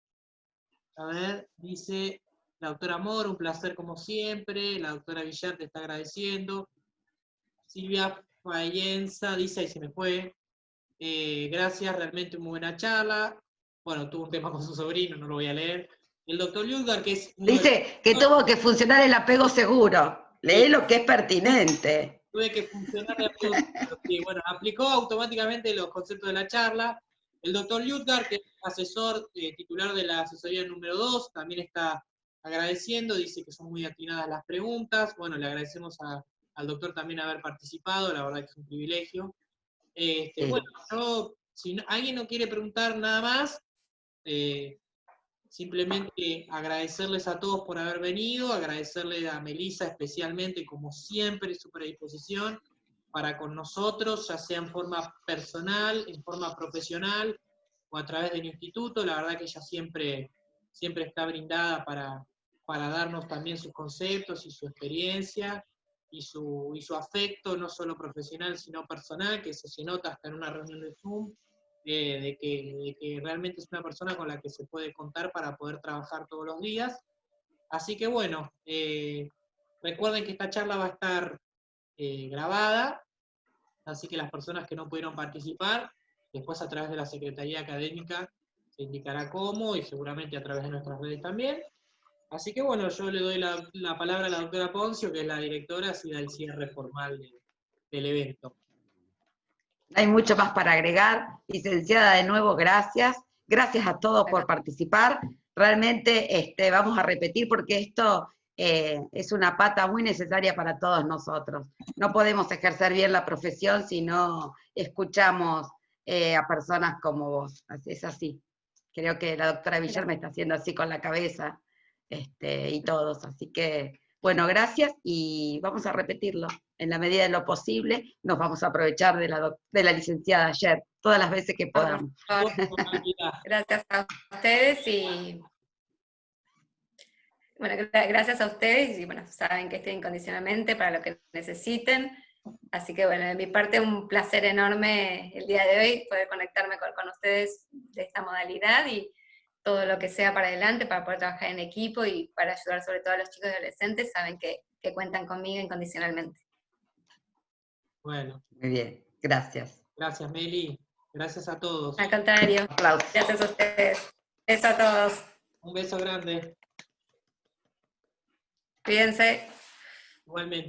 a ver, dice, la doctora Amor, un placer como siempre, la doctora Villar te está agradeciendo. Silvia Fayenza dice, ahí se me fue, gracias, realmente muy buena charla. Bueno, tuvo un tema con su sobrino, no lo voy a leer. El doctor Lundgar, que es... Dice que tuvo que funcionar el apego seguro. Lee lo que es pertinente. Tuve que funcionar el apego seguro. Sí, bueno, aplicó automáticamente los conceptos de la charla. El doctor Lundgar, que es asesor titular de la asesoría número 2, también está agradeciendo, dice que son muy atinadas las preguntas. Bueno, le agradecemos al doctor también haber participado, la verdad que es un privilegio. Sí. Bueno, si alguien no quiere preguntar nada más, simplemente agradecerles a todos por haber venido, agradecerle a Melissa especialmente, como siempre, su predisposición para con nosotros, ya sea en forma personal, en forma profesional, o a través del instituto. La verdad que ella siempre está brindada para darnos también sus conceptos y su experiencia, y su afecto, no solo profesional, sino personal, que se nota hasta en una reunión de Zoom, de que realmente es una persona con la que se puede contar para poder trabajar todos los días. Así que bueno, recuerden que esta charla va a estar grabada, así que las personas que no pudieron participar, después a través de la Secretaría Académica se indicará cómo, y seguramente a través de nuestras redes también. Así que bueno, yo le doy la palabra a la doctora Poncio, que es la directora, así da el cierre formal del evento. No hay mucho más para agregar. Licenciada, de nuevo, gracias. Gracias a todos por participar. Realmente vamos a repetir porque esto es una pata muy necesaria para todos nosotros. No podemos ejercer bien la profesión si no escuchamos a personas como vos. Es así. Creo que la doctora Villar me está haciendo así con la cabeza, y todos. Así que, bueno, gracias y vamos a repetirlo. En la medida de lo posible, nos vamos a aprovechar de la licenciada ayer, todas las veces que podamos. Gracias a ustedes y bueno, gracias a ustedes, y bueno, saben que estoy incondicionalmente para lo que necesiten. Así que bueno, de mi parte un placer enorme el día de hoy poder conectarme con ustedes de esta modalidad y todo lo que sea para adelante para poder trabajar en equipo y para ayudar sobre todo a los chicos y adolescentes, saben que cuentan conmigo incondicionalmente. Bueno, Muy bien, gracias. gracias Meli, gracias a todos. Al contrario, Aplausos. gracias a ustedes. Beso a todos. Un beso grande, Cuídense. igualmente.